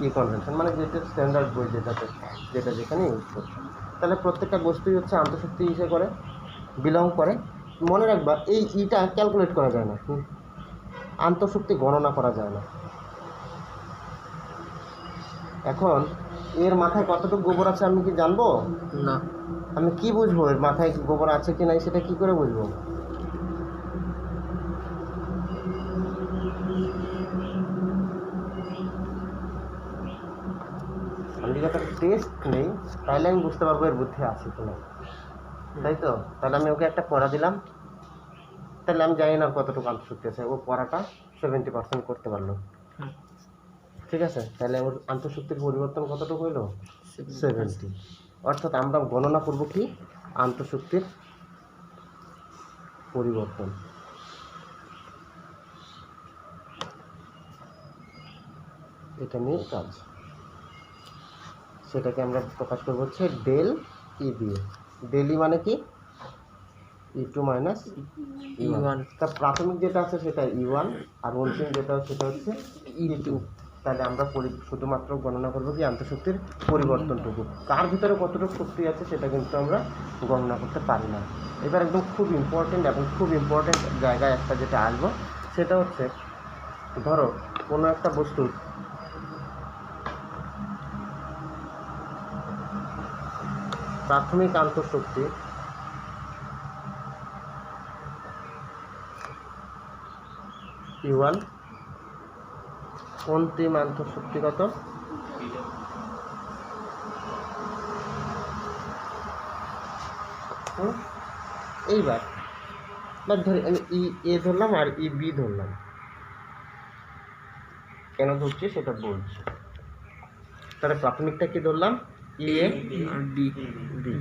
ই কনভেনশন, মানে যেটা স্ট্যান্ডার্ড বই যেটা যেখানে ইউজ করছে। তাহলে প্রত্যেকটা বস্তুই হচ্ছে আন্তঃশক্তি হিসেবে করে বিলং করে। মনে রাখবা এই ইটা ক্যালকুলেট করা যায় না, আন্তঃশক্তি গণনা করা যায় না। এখন এর মাথায় কতটুকু গোবর আছে আমি কি জানবো? না। আমি কি বুঝবো এর মাথায় গোবর আছে কি নাই, সেটা কি করে বুঝবো? আমি যদি একটা টেস্ট নেই তাহলে আমি বুঝতে পারবো এর বুদ্ধি আছে কি না, তাই তো? তাহলে আমি ওকে একটা পড়া দিলাম, তাহলে আমি জানি না কতটুকু আন্তঃশক্তি আছে, ও পড়াটা 70% করতে পারলো। হুম। ঠিক আছে, তাহলে ওর আন্তঃশক্তির পরিবর্তন কতটুকু হইলো? 70। অর্থাৎ আমরা গণনা করব কি আন্তঃশক্তির পরিবর্তন। এটা নিয়ে কাজ, সেটাকে আমরা প্রকাশ করবো হচ্ছে ডেল ই দিয়ে। ডেল ই মানে কি? E2 minus E1। তার প্রাথমিক যেটা আছে সেটা E1, আর অন্তিম যেটা সেটা হচ্ছে E2। তাহলে আমরা শুধুমাত্র গণনা করবো কি আন্তঃশক্তির পরিবর্তনটুকু, কার ভিতরে কতটুকু শক্তি আছে সেটা কিন্তু আমরা গণনা করতে পারি না। এবার একদম খুব ইম্পর্টেন্ট এবং খুব ইম্পর্টেন্ট জায়গায় একটা যেটা আসবো, সেটা হচ্ছে ধরো কোনো একটা বস্তুর প্রাথমিক আন্তঃশক্তি E1, অন্তিম আন্তঃশক্তি কত? এইবার ধরি আমি ই এ ধরলাম আর ই বি ধরলাম, কেন ধরছি সেটা বলছি। তাহলে প্রাথমিকটা কি ধরলাম? ই এ আর ডি। বি।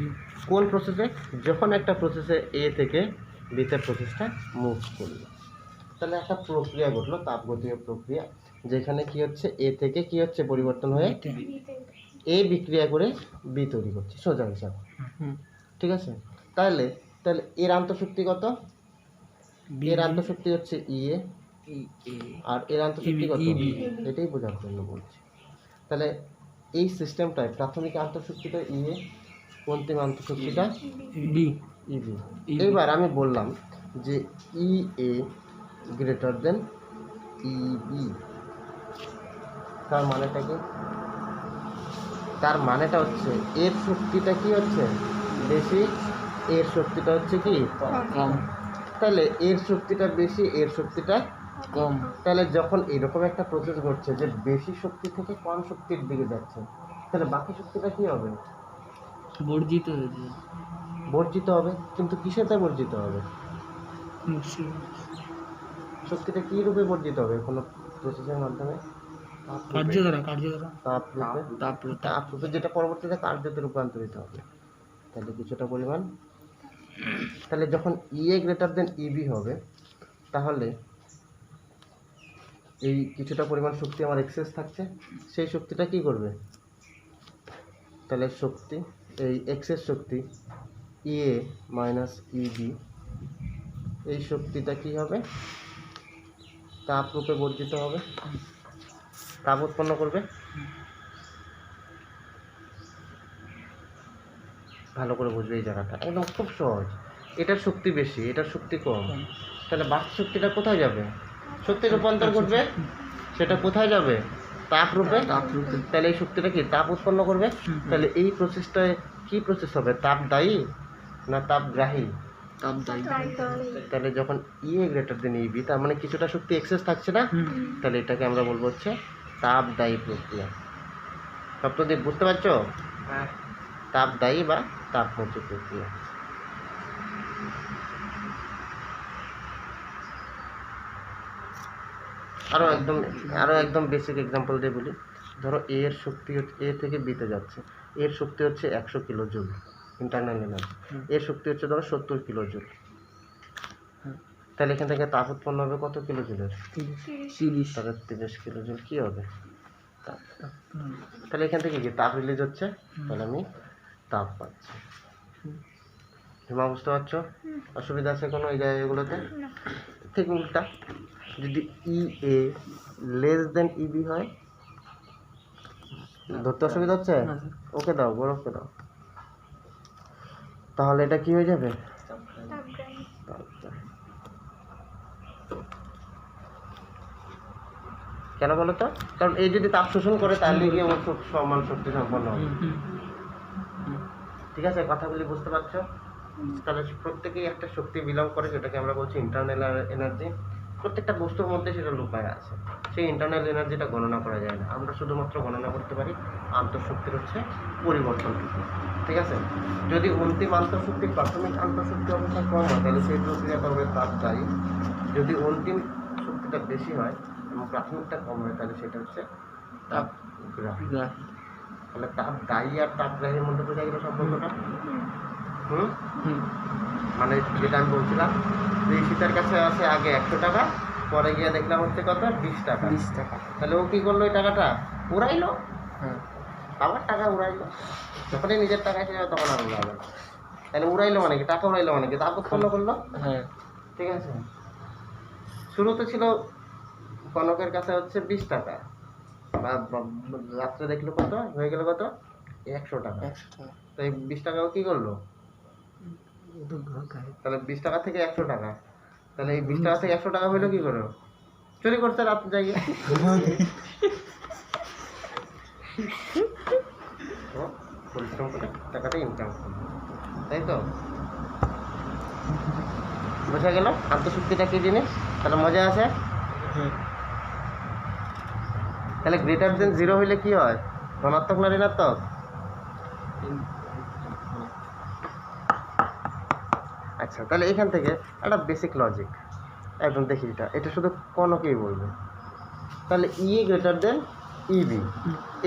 কোন প্রসেসে? যখন একটা প্রসেসে এ থেকে বিতে প্রসেসটা মুভ করলো, তাহলে একটা প্রক্রিয়া ঘটলো, তাপগতীয় প্রক্রিয়া, যেখানে কি হচ্ছে এ থেকে কি হচ্ছে পরিবর্তন হয়ে এ বিক্রিয়া করে বি তৈরি করছে, সোজা হিসাব। ঠিক আছে, তাহলে তাহলে এর আন্তঃশক্তি কত? এর আন্তঃশক্তি হচ্ছে ই এ, আর এর আন্তঃশক্তি কত? এটাই বোঝার জন্য বলছি। তাহলে এই সিস্টেমটায় প্রাথমিক আন্তঃশক্তিটা ই এ, অন্তিম আন্তঃশক্তিটা বি। ইবি। এইবার আমি বললাম যে ই এ গ্রেটার দেন ইবি, তার মানেটা কি? তার মানেটা হচ্ছে এর শক্তিটা কি হচ্ছে বেশি, এর শক্তিটা হচ্ছে কি কম। তাহলে এর শক্তিটা বেশি, এর শক্তিটা কম। তাহলে যখন এরকম একটা প্রসেস ঘটছে যে বেশি শক্তি থেকে কম শক্তির দিকে যাচ্ছে, তাহলে বাকি শক্তিটা কি হবে? বর্জিত হয়েছে। বর্জিত হবে। কিন্তু কিসেতে বর্জিত হবে? শক্তিটা কি রূপে বর্জিত হবে কোনো প্রসেসের মাধ্যমে? কার্য দ্বারা তাপ রূপে, তাপরূপে। তাপ রূপে, যেটা পরবর্তীতে কার্যতে রূপান্তরিত হবে। তাহলে কিছুটা পরিমাণ, তাহলে যখন ইএ গ্রেটার দেন ইবি হবে, তাহলে এই কিছুটা পরিমাণ শক্তি আমার এক্সেস থাকছে, সেই শক্তিটা কি করবে? তাহলে শক্তি, এই এক্সেস শক্তি ইএ মাইনাস ইবি, এই শক্তিটা কি হবে? তাপ রূপে বর্জিত হবে, তাপ উৎপন্ন করবে। ভালো করে বুঝবে এই জায়গাটা, একদম খুব সহজ। এটার শক্তি বেশি, এটার শক্তি কম, তাহলে বাড়তি শক্তিটা কোথায় যাবে? শক্তি রূপান্তর করবে, সেটা কোথায় যাবে? তাপ রূপে। তাহলে এই শক্তিটা কি তাপ উৎপন্ন করবে। তাহলে এই প্রসেসটায় কি প্রসেস হবে? তাপদায়ী না তাপগ্রাহী? তাহলে যখন ইএ গ্রেটার দেন ইবি, তার মানে কিছুটা শক্তি এক্সেস থাকছে না, তাহলে এটাকে আমরা বলবো হচ্ছে তাপদায়ী প্রক্রিয়া। সপ্তদ্বীপ বুঝতে পারছো? তাপদায়ী বা তাপমোচী প্রক্রিয়া। আরো একদম বেসিক এক্সাম্পল দিয়ে বলি। ধরো এ এর শক্তি হচ্ছে, এ থেকে বিতে যাচ্ছে, এর শক্তি হচ্ছে 100 কিলো জুল ইন্টারনাল এনার্জি, এর শক্তি হচ্ছে ধরো 70 কিলো জুল। তাহলে এখান থেকে তাপ উৎপন্ন হবে কত কিলো জুলের? 30। তাহলে 30 কিলো জুল কি হবে? তাপ। তাহলে এখান থেকে কি তাপ রিলিজ হচ্ছে, তাহলে আমি তাপ পাচ্ছি। হিমা বুঝতে পারছো? অসুবিধা আছে কোনো এই জায়গাগুলোতে? ঠিক উল্টা, যদি ই এ লেস দেন ইবি হয়, ধরতে অসুবিধা হচ্ছে? ওকে দাও, বরফকে দাও। তাহলে এটা কি হয়ে যাবে? কেন বলো তো? কারণ এই যদি তাপ শোষণ করে তাহলে গিয়ে ওর সমান শক্তি সম্পন্ন হবে। ঠিক আছে, কথাগুলি বুঝতে পারছো? তাহলে প্রত্যেকেই একটা শক্তি বিলং করে, যেটাকে আমরা বলছি ইন্টারনাল এনার্জি। প্রত্যেকটা বস্তুর মধ্যে সেটা লুকায় আছে। সেই ইন্টারনাল এনার্জিটা গণনা করা যায় না, আমরা শুধুমাত্র গণনা করতে পারি আন্তঃশক্তির হচ্ছে পরিবর্তন। ঠিক আছে, যদি অন্তিম আন্তঃশক্তি প্রাথমিক আন্তঃশক্তি অবস্থা কম হয় তাহলে সেই প্রক্রিয়াটা হবে তাপদায়ী। যদি অন্তিম শক্তিটা বেশি হয় এবং প্রাথমিকটা কম হয় তাহলে সেটা হচ্ছে তাপগ্রাহী। তাহলে তাপদায়ী আর তাপগ্রাহীর মধ্যে বোঝা গেল সম্পর্কটা। মানে যেটা আমি বলছিলাম, যে শীতের কাছে আছে আগে 100 টাকা, পরে গিয়ে দেখলাম হচ্ছে কত, 20 টাকা। তাহলে ও কি করলো? ওই টাকাটা উড়াইলো, আবার টাকা উড়াইলো। যখনই নিজের টাকা এসে যাবে তখন আর উড়াবে না। তাহলে উড়াইলো মানে কি? টাকা উড়াইলো মানে কি? তাপ উৎপন্ন করলো। ঠিক আছে, শুরুতে ছিল কনকের কাছে হচ্ছে 20 টাকা, রাত্রে দেখলো কত হয়ে গেল, কত? 100 টাকা। তো এই 20 টাকাও কি করলো? তাহলে 20 টাকা থেকে 100 টাকা, তাহলে এই 20 টাকা থেকে 100 টাকা হইলো কি করে? চুরি করছে রাত্রে জায়গায়। পরিশ্রম করে টাকাটা ইনকাম করে, তাই তো? বোঝা গেল আন্তঃশক্তিটা কি জিনিস? তাহলে মজা আছে। তাহলে গ্রেটার দেন 0 হইলে কি হয়? ধনাত্মক না ঋণাত্মক? আচ্ছা, তাহলে এখান থেকে একটা বেসিক লজিক একদম দেখি, এটা শুধু কনকেই বলবে। তাহলে ইএ গ্রেটার দেন ইবি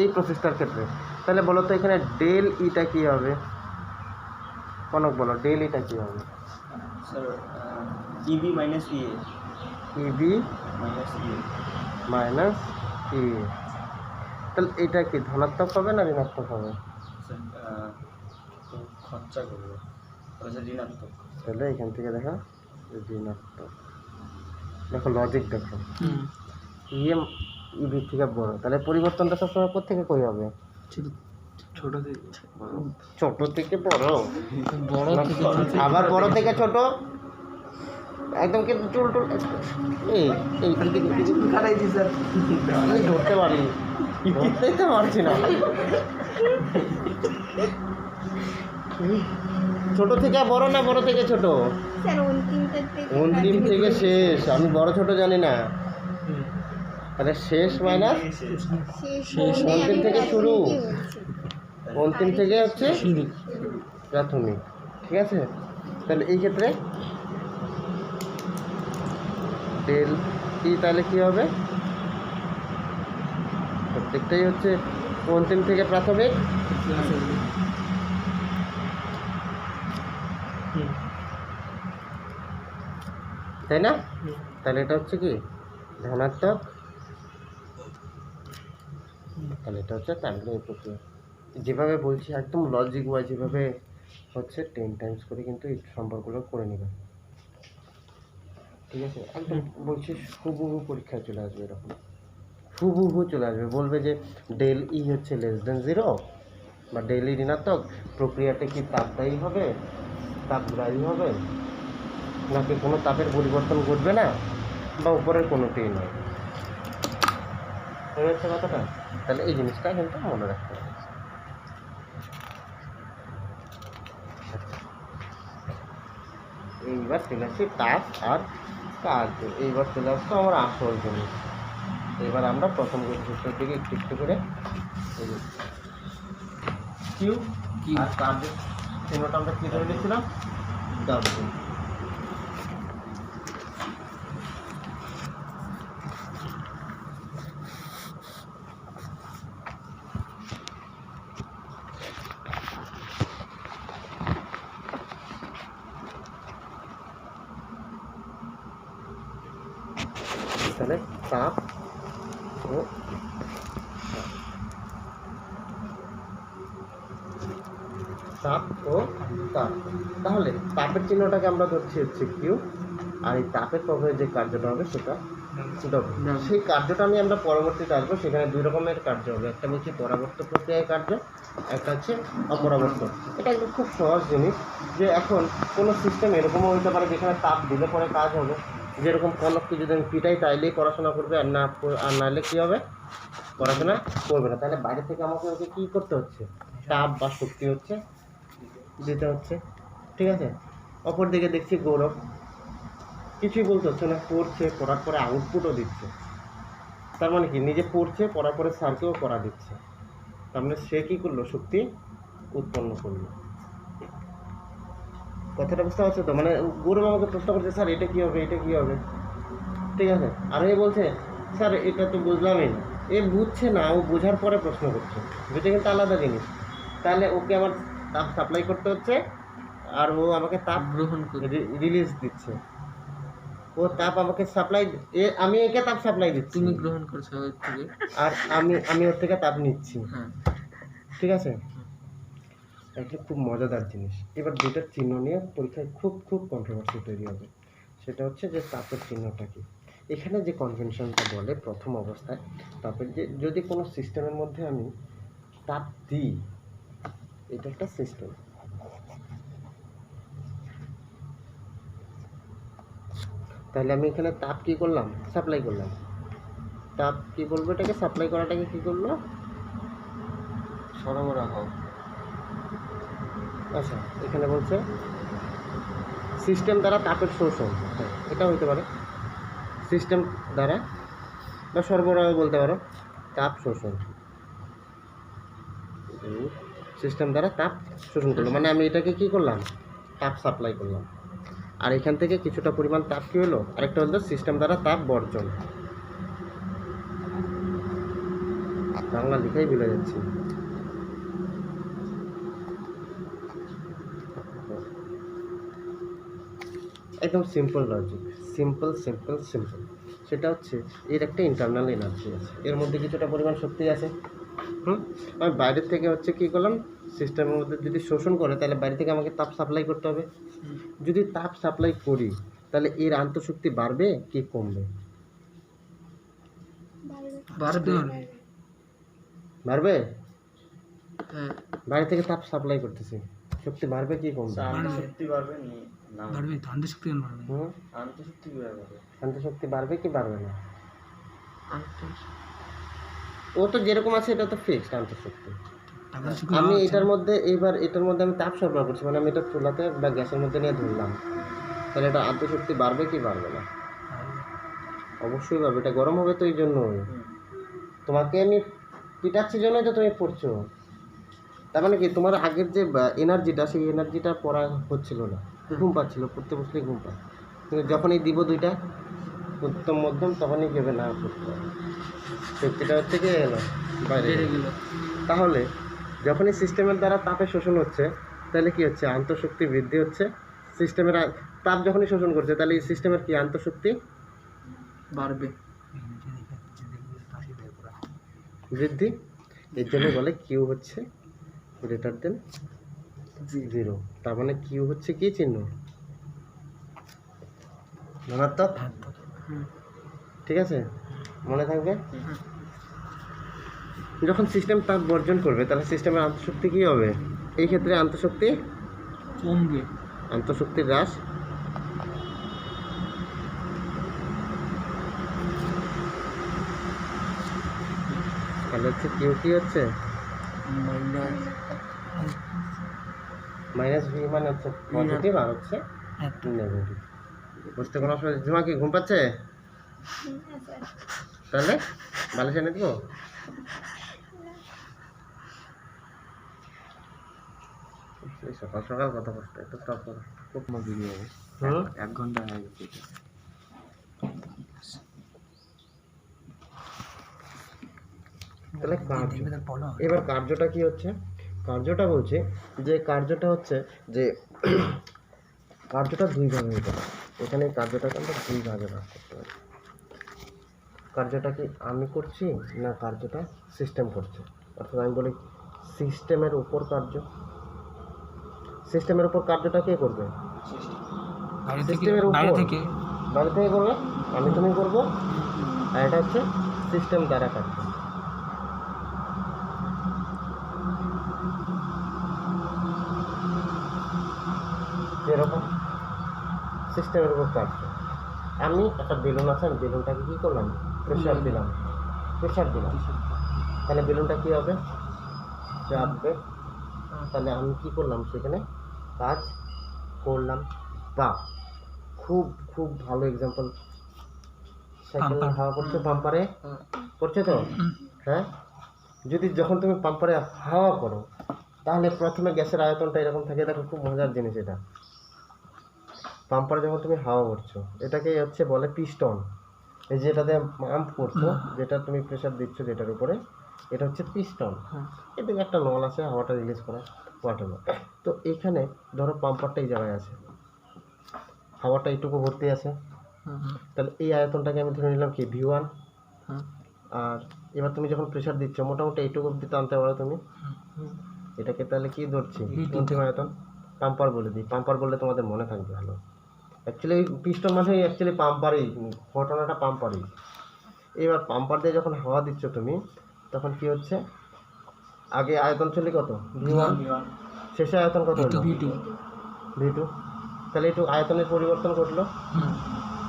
এই প্রসেসটার ক্ষেত্রে, তাহলে বলো তো এখানে ডেল ইটা কি হবে? কনক বলো, ডেল ইটা কি হবে? স্যার ইবি মাইনাস ইএ। ইবি মাইনাস ইএ। Minus E. তাহলে এটা কি ধনাত্মক হবে না ঋণাত্মক হবে? স্যার তো খরচা করবে, তাহলে ঋণাত্মক। তাহলে এখান থেকে দেখো ঋণাত্মক। দেখো লজিক দেখো, ইএম ইবি থেকে বড়, তাহলে পরিবর্তনটা সবসময় কোথেকে কই হবে? ছোট থেকে বড়, আবার বড় থেকে ছোট, একদম কিন্তু চুল টুল এই এই কাটাইছি স্যার। আমি ধরতে পারি, ধরতেই তো পারছি না। ছোট থেকে বড় না বড় থেকে ছোট? অন্তিম থেকে শেষ, আমি বড় ছোট জানি না। তাহলে শেষ মাইনাস অন্তিম থেকে শুরু, অন্তিম থেকে হচ্ছে প্রাথমিক। ঠিক আছে, তাহলে এই ক্ষেত্রে ডেল ই তাহলে কি হবে? প্রত্যেকটাই হচ্ছে অন্তিম থেকে প্রাথমিক। তাই না? তাহলে এটা হচ্ছে কি ধনাত্মক, তাহলে এটা হচ্ছে তাপগ্রাহী প্রক্রিয়া। যেভাবে বলছি একদম লজিক ওয়াইজ যেভাবে হচ্ছে 10 টাইমস করে কিন্তু এই সম্পর্কগুলো করে নেবেন। ঠিক আছে, একদম বলছি হুবহু পরীক্ষায় চলে আসবে, এরকম হুবহু চলে আসবে। বলবে যে ডেল ই হচ্ছে লেস দেন 0 বা ডেল ই ঋণাত্মক, প্রক্রিয়াটা কি তাপদায়ী হবে তাপগ্রাহী হবে? নাকি কোনো তাপের পরিবর্তন ঘটবে না, বা উপরের কোনোটিই নয়। বুঝতে পারছো কথাটা? তাহলে এই জিনিসটা কিন্তু মনে রাখতে হবে। এইবার চলে আসছি তাপ আর কার্য। এইবার চলে আসতো আমার আসল জিনিস। এবার আমরা প্রথম সূত্রের দিকে একটু একটু করে কিউ আর কার্য চিহ্নটা আমরা কী ধরে নিচ্ছিলাম? ডাব্লিউ। তাহলে তাপ ও তাপ ও তাপ। তাহলে তাপের চিহ্নটাকে আমরা ধরছি হচ্ছে কিউ, আর এই তাপের প্রভাবে যে কার্যটা হবে সেটা ডব্লিউ। সেই কার্যটা নিয়ে আমরা পরবর্তীতে আসবো। সেখানে দুই রকমের কার্য হবে, একটা হচ্ছে পরাবর্ত প্রক্রিয়ায় কার্য, একটা হচ্ছে অপরাবর্ত। এটা একটা খুব সহজ জিনিস, যে এখন কোনো সিস্টেম এরকমও হতে পারে যেখানে তাপ দিলে পরে কাজ হবে। যেরকম কনককে যদি আমি পিটাই তাইলেই পড়াশোনা করবে, আর নাহলে কী হবে? পড়াশোনা করবে না। তাহলে বাইরে থেকে আমাকে ওকে কী করতে হচ্ছে? তাপ বা শক্তি হচ্ছে দিতে হচ্ছে। ঠিক আছে? অপর দিকে দেখছি গৌরব কিছুই বলতে হচ্ছে না, পড়ছে, পড়ার পরে আউটপুটও দিচ্ছে। তার মানে কি? নিজে পড়ছে, পড়ার পরে স্যারকেও পড়া দিচ্ছে। তার মানে সে কী করলো? শক্তি উৎপন্ন করলো। কথাটা বুঝতে পারছো তো? মানে গৌরব আমাকে প্রশ্ন করছে, স্যার এটা কী হবে, এটা কী হবে? ঠিক আছে? আর এ বলছে, স্যার এটা তো বুঝলামই না। এ বুঝছে না, ও বোঝার পরে প্রশ্ন করছে, যেটা কিন্তু আলাদা জিনিস। তাহলে ওকে আমার তাপ সাপ্লাই করতে হচ্ছে, আর ও আমাকে তাপ গ্রহণ করে রিলিজ দিচ্ছে। ও তাপ আমাকে সাপ্লাই, আমি একে তাপ সাপ্লাই দিচ্ছি, তুমি গ্রহণ করছো ওর থেকে। আর আমি ওর থেকে তাপ নিচ্ছি। হ্যাঁ, ঠিক আছে? এটা খুব মজাদার জিনিস। এবার দুটার চিহ্ন নিয়ে পরীক্ষায় খুব খুব কন্ট্রোভার্সি তৈরি হবে। সেটা হচ্ছে যে তাপের চিহ্নটা কি। এখানে যে কনভেনশনটা বলে প্রথম অবস্থায়, তাপের যে যদি কোনো সিস্টেমের মধ্যে আমি তাপ দিই, এটা একটা সিস্টেম। তাহলে আমি এখানে তাপ কী করলাম? সাপ্লাই করলাম। তাপ কী বলবো এটাকে? সাপ্লাই করাটাকে কী করলো? সরবরাহ। আচ্ছা, এখানে বলছে সিস্টেম দ্বারা তাপের শোষণ। হ্যাঁ, এটা হইতে পারে সিস্টেম দ্বারা, বা সরবরাহ বলতে পারো। তাপ শোষণ, সিস্টেম দ্বারা তাপ শোষণ করলো, মানে আমি এটাকে কি করলাম? তাপ সাপ্লাই করলাম। আর এখান থেকে কিছুটা পরিমাণ তাপ কী হলো? আরেকটা হলো সিস্টেম দ্বারা তাপ বর্জন। বাংলা লিখাই ভুলে যাচ্ছি। একদম সিম্পল লজিক, সিম্পল। সেটা হচ্ছে এর একটা ইন্টারনাল এনার্জি আছে, এর মধ্যে কিছুটা পরিমাণ শক্তি আছে। আমি বাইরের থেকে হচ্ছে কী করলাম? সিস্টেমের মধ্যে যদি শোষণ করে, তাহলে বাইরে থেকে আমাকে তাপ সাপ্লাই করতে হবে। যদি তাপ সাপ্লাই করি, তাহলে এর আন্তঃশক্তি বাড়বে কি কমবে? বাড়বে। হ্যাঁ, বাইরে থেকে তাপ সাপ্লাই করতেছি, শক্তি বাড়বে কি কমবে? শক্তি বাড়বে না? বাড়বে তো, আন্তঃশক্তি বাড়বে। আন্তঃশক্তি বাড়বে। আন্তঃশক্তি বাড়বে কি বাড়বে না? আন্তঃ- ও তো যেরকম আছে এটা তো ফিক্সড আন্তঃশক্তি। তারপরে শুধু আমি এটার মধ্যে এটার মধ্যে আমি তাপ সরবরাহ করছি, মানে আমি এটা চুলাতে বা গ্যাসের মধ্যে নিয়ে ধরলাম, তাহলে এটা আন্তঃশক্তি বাড়বে কি বাড়বে না? অবশ্যই বাড়বে। এটা গরম হবে তো, এই জন্যই তোমাকে আমি পিটাচ্ছি, জন্যই তো তুমি পড়ছো। তার মানে কি? তোমার আগের যে এনার্জিটা, সেই এনার্জিটা পড়া হচ্ছিল না, ঘুম পাচ্ছিল, পড়তে বসলেই ঘুম পায়। কিন্তু যখনই দিব দুইটা উত্তম মধ্যম, তখনই কেবে না পড়তে হবে। শক্তিটা হচ্ছে কি এলো বাইরে বেড়ে গেল। তাহলে যখনই সিস্টেমের দ্বারা তাপের শোষণ হচ্ছে, তাহলে কি হচ্ছে? আন্তঃশক্তি বৃদ্ধি হচ্ছে। সিস্টেমের তাপ যখনই শোষণ করছে, তাহলে এই সিস্টেমের কি আন্তঃশক্তি বাড়বে। বৃদ্ধি। এর জন্য বলে কিউ হচ্ছে গ্রেটার দেন 0। তার মানে কিউ হচ্ছে কি চিহ্ন? ধনাত্মক। ঠিক আছে, মনে থাকবে। যখন সিস্টেম তাপ বর্জন করবে, তাহলে সিস্টেমের আন্তঃশক্তি কী হবে? এই ক্ষেত্রে আন্তঃশক্তি কমবে। আন্তঃশক্তির হ্রাস তাহলে হচ্ছে কিউ কি হচ্ছে মাইনাস ভি মানে হচ্ছে পজিটিভ আর হচ্ছে নেগেটিভ। বুঝতে কোনো অসুবিধা? ঝুমা কি ঘুম পাচ্ছে? তাহলে বালিশ এনে দিব? সকাল সকাল কথা কষ্ট, একটু স্টপ করো। খুব ভিডিও হবে, 1 ঘন্টা হয়ে গেছে। তাহলে এবার কার্যটা কি হচ্ছে? কার্যটা বলছে যে কার্যটা হচ্ছে যে কার্যটা দুই ভাগে হতে পারে। এখানে কার্যটাকে আমরা দুই ভাগে ভাগ করতে পারি। কার্যটা কি আমি করছি না কার্যটা সিস্টেম করছে? অর্থাৎ আমি বলি সিস্টেমের উপর কার্য। সিস্টেমের উপর কার্যটা কে করবে? সিস্টেমের উপর বাইরে থেকে করবে, আমি তুমি করবো, আর এটা হচ্ছে সিস্টেম দ্বারা কার্য। যেরকম সিস্টেমের উপর কার্য, আমি একটা বেলুন আছে, আমি বেলুনটাকে কী করলাম? প্রেশার দিলাম। তাহলে বেলুনটা কী হবে? চাপবে। তাহলে আমি কী করলাম? সেখানে কাজ করলাম। বা খুব খুব ভালো এক্সাম্পল, সাইকেল হাওয়া করছে, পাম্পারে করছে তো, হ্যাঁ? যদি যখন তুমি পাম্পারে হাওয়া করো তাহলে প্রথমে গ্যাসের আয়তনটা এরকম থাকে। দেখো খুব মজার জিনিস এটা। পাম্পারে যখন তুমি হাওয়া করছো, এটাকে হচ্ছে বলে পিস্টন। এই যেটাতে পাম্প করছো, যেটা তুমি প্রেশার দিচ্ছ যেটার উপরে, এটা হচ্ছে পিস্টন। এদিকে একটা নল আছে হাওয়াটা রিলিজ করা, ওয়াটার নল। তো এখানে ধরো পাম্পারটা এই জায়গায় আছে, হাওয়াটা এইটুকু ভর্তি আছে, তাহলে এই আয়তনটাকে আমি ধরে নিলাম কি V1। আর এবার তুমি যখন প্রেশার দিচ্ছ মোটামুটি এইটুকু অব্দি টানতে পারো তুমি, এটাকে তাহলে কি ধরছি? অন্তিম আয়তন। পাম্পার বলে দিই, পাম্পার বললে তোমাদের মনে থাকবে ভালো। অ্যাকচুয়ালি পিস্টন মানে অ্যাকচুয়ালি পাম্পারই, ঘটনাটা পাম্পারই। এবার পাম্পার দিয়ে যখন হাওয়া দিচ্ছ তুমি, তখন কি হচ্ছে? আগে আয়তন ছিল কত? V1, শেষে আয়তন কত হলো? V2। তাহলে একটু আয়তনের পরিবর্তন ঘটলো।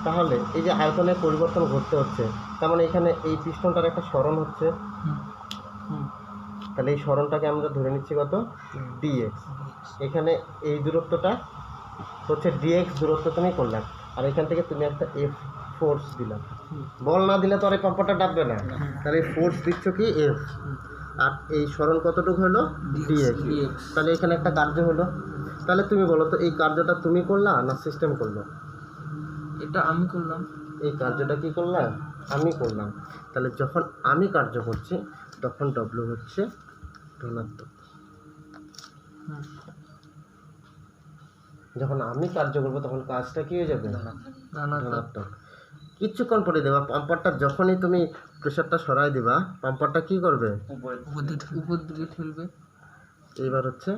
তাহলে এই যে আয়তনের পরিবর্তন ঘটতে হচ্ছে, তার মানে এখানে এই পিস্টনটার একটা সরণ হচ্ছে। তাহলে এই সরণটাকে আমরা ধরে নিচ্ছি কত? dx। এখানে এই দূরত্বটা হচ্ছে dx দূরত্ব তুমি করলাম, আর এখান থেকে তুমি একটা F ফোর্স দিলাম। বল না দিলে তো আর এই পাম্পারটা ডাকবে না, তাহলে ফোর্স দিচ্ছ কি F, আর এই সরণ কতটুকু হলো? dx। তাহলে এখানে একটা কার্য হলো। তাহলে তুমি বলো তো এই কার্যটা তুমি করলা না সিস্টেম করলো? এটা আমি করলাম। এই কার্যটা কি করলাম? আমি করলাম। তাহলে যখন আমি কার্য করছি তখন W হচ্ছে ধনাত্মক। যখন আমি কার্য করবো তখন কাজটা কি হয়ে যাবে? ধনাত্মক। কিছুক্ষণ পরে দেবা পাম্পারটা, যখনই তুমি প্রেশারটা সরাই দিবা পাম্পারটা কি করবে? উপর দিকে ঠেলবে। এইবার হচ্ছে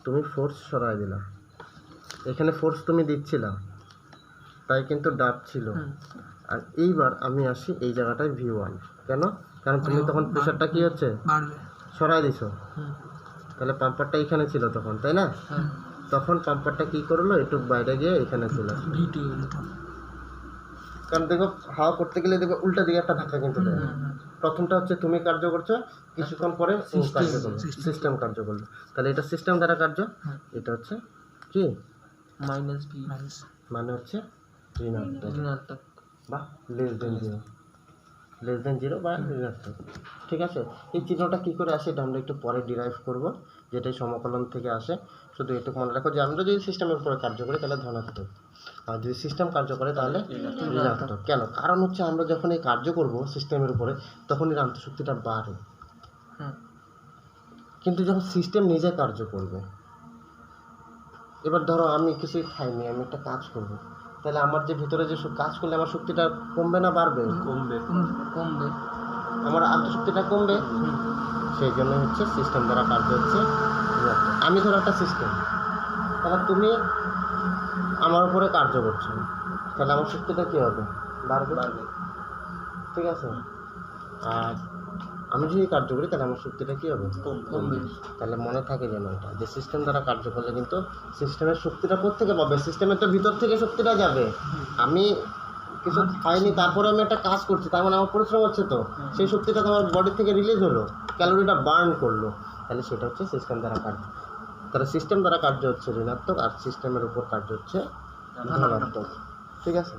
তুমি ফোর্স সরাই দিলা, এখানে ফোর্স তুমি দিচ্ছিলা তাই কিন্তু ডাব ছিল। আর এইবার আমি আসি এই জায়গাটায় V1। কেন? কারণ তুমি তখন প্রেশারটা কি হচ্ছে? সরাই দিছো। তাহলে পাম্পারটা এখানে ছিল তখন, তাই না? তখন পাম্পারটা কি করলো? একটু বাইরে গিয়ে এখানে চলে আসলো। কারণ দেখো হাওয়া করতে গেলে দেখো উল্টা দিকে একটা ধাক্কা কিন্তু দেয়। প্রথমটা হচ্ছে তুমি কার্য করছো, কিছুক্ষণ পরে কার্য করলো, সিস্টেম কার্য করলো। তাহলে এটা সিস্টেম দ্বারা কার্য। এটা হচ্ছে কি মাইনাস V মানে হচ্ছে ঋণাত্মক বা লেস দেন জিরো বা ঋণাত্মক। ঠিক আছে? এই চিহ্নটা কী করে আসে এটা আমরা একটু পরে ডিরাইভ করব, যেটাই সমকলন থেকে আসে। শুধু এটুকু মনে রাখো যে আমরা যদি সিস্টেমের উপরে কার্য করি তাহলে ধনাত্মক, আর যদি সিস্টেম কার্য করে তাহলে ঋণাত্মক। কেন? কারণ হচ্ছে আমরা যখন এই কার্য করব সিস্টেমের উপরে তখন এর আন্তঃশক্তিটা বাড়ে। কিন্তু যখন সিস্টেম নিজে কার্য করবে, এবার ধরো আমি কিছুই খাইনি, আমি একটা কাজ করব, তাহলে আমার যে ভিতরে যে কাজ করলে আমার শক্তিটা কমবে না বাড়বে? কমবে। আমার আন্তঃশক্তিটা কমবে। সেই জন্য হচ্ছে সিস্টেম দ্বারা কার্য হচ্ছে। আমি ধরো একটা সিস্টেম, তাহলে তুমি আমার উপরে কার্য করছো, তাহলে আমার শক্তিটা কী হবে? বাড়বে। ঠিক আছে? আর আমি যদি কার্য করি তাহলে আমার শক্তিটা কী হবে? কমবে। তাহলে মনে থাকে যেন এটা, যে সিস্টেম দ্বারা কার্য করলে কিন্তু সিস্টেমের শক্তিটা কোত্থেকে পাবে? সিস্টেমের তো ভিতর থেকে শক্তিটা যাবে। আমি কিছু খাইনি, তারপরে আমি একটা কাজ করছি, তার মানে আমার পরিশ্রম হচ্ছে তো, সেই শক্তিটা তোমার বডি থেকে রিলিজ হলো, ক্যালোরিটা বার্ন করলো, তাহলে সেটা হচ্ছে সিস্টেম দ্বারা কার্য। তাহলে সিস্টেম দ্বারা কার্য হচ্ছে ঋণাত্মক, আর সিস্টেমের উপর কার্য হচ্ছে ধনাত্মক। ঠিক আছে,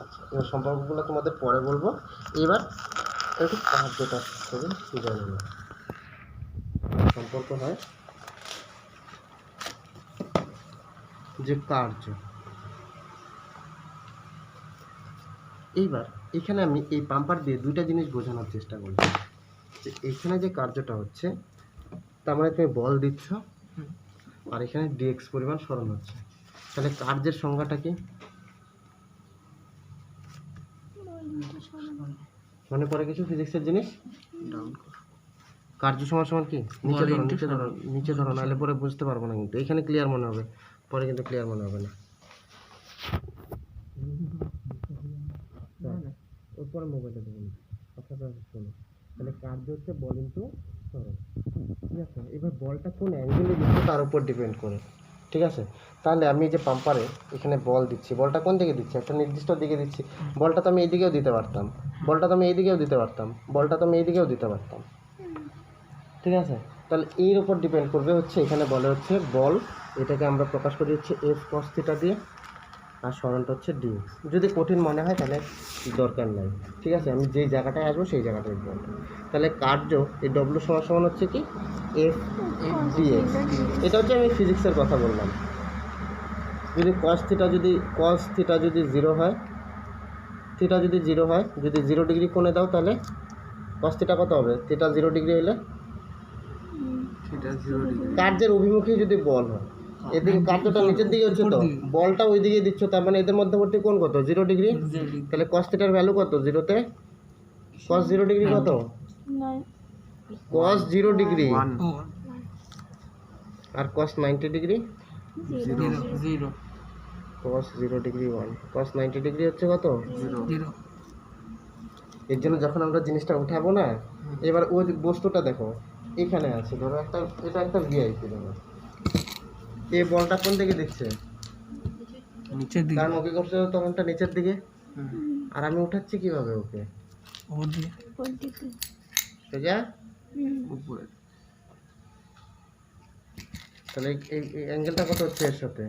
আচ্ছা এবার সম্পর্কগুলো তোমাদের পরে বলবো, এবার একটু কার্যটা থেকে জেনে নেব। সম্পর্ক হয় যে কার্য। এইবার এখানে আমি এই পাম্পার দিয়ে দুইটা জিনিস বোঝানোর চেষ্টা করছি, যে এখানে যে কার্যটা হচ্ছে তার মানে তুমি বল দিচ্ছ, আর এখানে ডিএক্স পরিমাণ সরণ হচ্ছে, তাহলে কার্যের সংজ্ঞাটা কি মনে পড়ে কিছু ফিজিক্সের জিনিস? কার্য সমান সমান কি, নিচে ধরো নিচে ধরো নিচে ধরো, নাহলে পরে বুঝতে পারবো না, কিন্তু এখানে ক্লিয়ার মনে হবে, পরে কিন্তু ক্লিয়ার মনে হবে না। ওপরে মোবাইলে দেখুন, কথাটা শোনো, তাহলে কার্য হচ্ছে বল ইন্টু সরণ। ঠিক আছে, এবার বলটা কোন অ্যাঙ্গেলে দিচ্ছে তার উপর ডিপেন্ড করে। ঠিক আছে, তাহলে আমি যে পাম্পারে এখানে বল দিচ্ছি, বলটা কোন দিকে দিচ্ছি, একটা নির্দিষ্ট দিকে দিচ্ছি, বলটা তো আমি এইদিকেও দিতে পারতাম, বলটা তো আমি এইদিকেও দিতে পারতাম, বলটা তো আমি এইদিকেও দিতে পারতাম। ঠিক আছে, তাহলে এর উপর ডিপেন্ড করবে হচ্ছে, এখানে বলে হচ্ছে বল, এটাকে আমরা প্রকাশ করি হচ্ছে এফ কস থিটা দিয়ে, আর সরণটা হচ্ছে ডি। যদি কঠিন মনে হয় তাহলে দরকার নাই। ঠিক আছে, আমি যেই জায়গাটায় আসবো সেই জায়গাটায় বলবো। তাহলে কার্য এই ডব্লু সমান সমান হচ্ছে কি এফ ডিএক্স। এটা হচ্ছে আমি ফিজিক্সের কথা বললাম। যদি কস থিটা যদি 0 হয়, থিটা যদি 0 হয়, যদি 0 ডিগ্রি কোণে দাও, তাহলে কস থিটা কত হবে? থিটা 0 ডিগ্রি হলে কার্যের অভিমুখী যদি বল হয়, এদিকে কার্যটা নিচের দিকে হচ্ছে তো, বলটা ওই দিকে দিচ্ছ, তার মানে এদের মধ্যবর্তী কোণ কত? 0 ডিগ্রি। তাহলে কস থিটার ভ্যালু কত 0-তে? কস 0 ডিগ্রি কত? কস 0 ডিগ্রি, আর কস 90 ডিগ্রি 0 কস 0 ডিগ্রি 1, কস 90 ডিগ্রি হচ্ছে কত? 0। এর জন্য যখন আমরা জিনিসটা উঠাবো না, এবার ওই বস্তুটা দেখো এখানে আছে, ধরো একটা, এটা একটা ভিআইপি, ধরো এই বলটা কোন দিকে দিচ্ছে? নিচের দিকে, কারণ ওকে করছে তখনটা নিচের দিকে, আর আমি উঠাচ্ছি কিভাবে ওকে? ওর দিকে, সোজা উপরে। তাহলে এই অ্যাঙ্গেলটা কত হচ্ছে এর সাথে?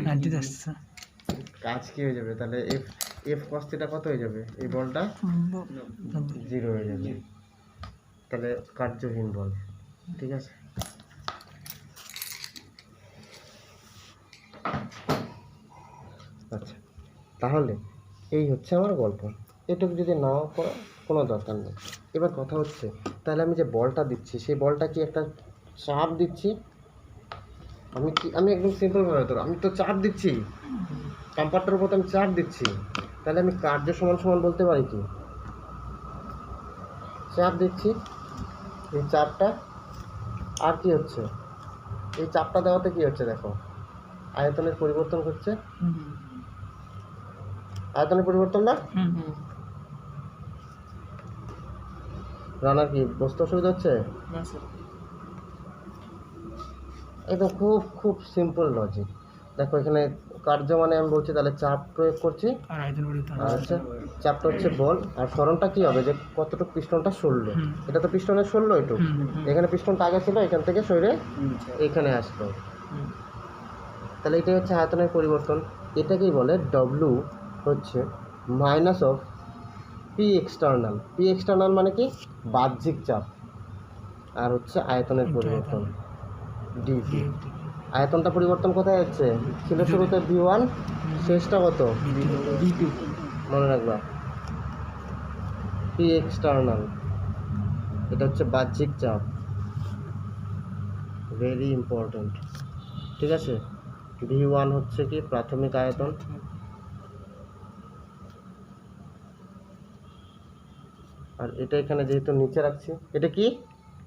90 আসছে। কাজ কি হয়ে যাবে তাহলে? এফ কস থিটা কত হয়ে যাবে? এই বলটা 0 হয়ে যাবে, তাহলে কার্যহীন বল। ঠিক আছে, আচ্ছা তাহলে এই হচ্ছে আমার গল্প। এটুকু যদি নাও করো কোনো দরকার নেই। এবার কথা হচ্ছে, তাহলে আমি যে বলটা দিচ্ছি সেই বলটা কি একটা চাপ দিচ্ছি? আমি একদম সিম্পলভাবে ধরো, আমি তো চাপ দিচ্ছি, পাম্পারটার উপর আমি চাপ দিচ্ছি, তাহলে আমি কার্য সমান সমান বলতে পারি কি? চাপ দিচ্ছি, এই চাপটা, আর কি হচ্ছে? এই চাপটা দেওয়াতে কি হচ্ছে দেখো, আয়তনের পরিবর্তন হচ্ছে, আয়তনের পরিবর্তন না? রানার কি বুঝতে অসুবিধা হচ্ছে? একদম খুব খুব সিম্পল লজিক। দেখো এখানে কার্য মানে আমি বলছি, তাহলে চাপ প্রয়োগ করছি, আর আয়তন পরিবর্তন, আর হচ্ছে চাপটা হচ্ছে বল, আর সরণটা কি হবে? যে কতটুকু পিস্টনটা সরলো, এটা তো পিস্টনের সরলো একটু, এখানে পিস্টনটা আগে ছিল, এখান থেকে সরে এখানে আসলো, তাহলে এটাই হচ্ছে আয়তনের পরিবর্তন। এটাকেই বলে ডব্লু হচ্ছে minus of P external. P external মানে কি? বাহ্যিক চাপ, আর হচ্ছে আয়তনের পরিবর্তন ডিভি। আয়তনটা পরিবর্তন কোথায় হচ্ছে? ছিল শুরুতে V1, শেষটা কত? V2, মনে রাখবা। পি এক্সটার্নাল এটা হচ্ছে বাহ্যিক চাপ, ভেরি ইম্পর্ট্যান্ট। ঠিক আছে, V1 হচ্ছে কি প্রাথমিক আয়তন, আর এটা এখানে যেহেতু নিচে রাখছি, এটা কি?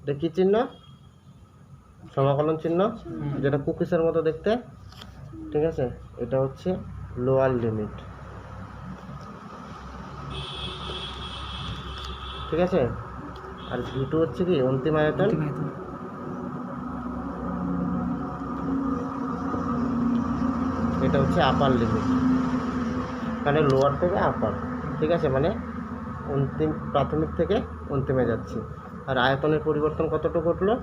এটা কি চিহ্ন? সমাকলন চিহ্ন, যেটা কুকিসের মতো দেখতে। ঠিক আছে, এটা হচ্ছে লোয়ার লিমিট। ঠিক আছে, আর V2 হচ্ছে কি অন্তিম আয়তন। এটা হচ্ছে আপার লিমিট, মানে লোয়ার থেকে আপার, ঠিক আছে, মানে অন্তিম প্রাথমিক থেকে অন্তিমে যাচ্ছি। আর আয়তনের পরিবর্তন কতটুকু ঘটলো?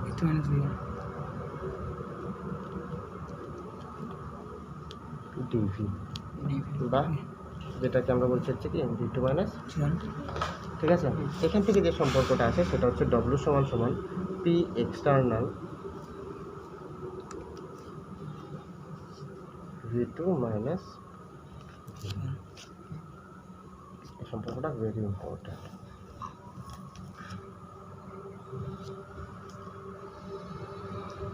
V2 minus V1 DV, dV বা যেটাকে আমরা বলছি হচ্ছে কি V2 মাইনাস, V1 ঠিক আছে। এখান থেকে যে সম্পর্কটা আছে সেটা হচ্ছে W সমান সমান P এক্সটার্নাল V2 মাইনাস, এই সম্পর্কটা ভেরি ইম্পর্ট্যান্ট।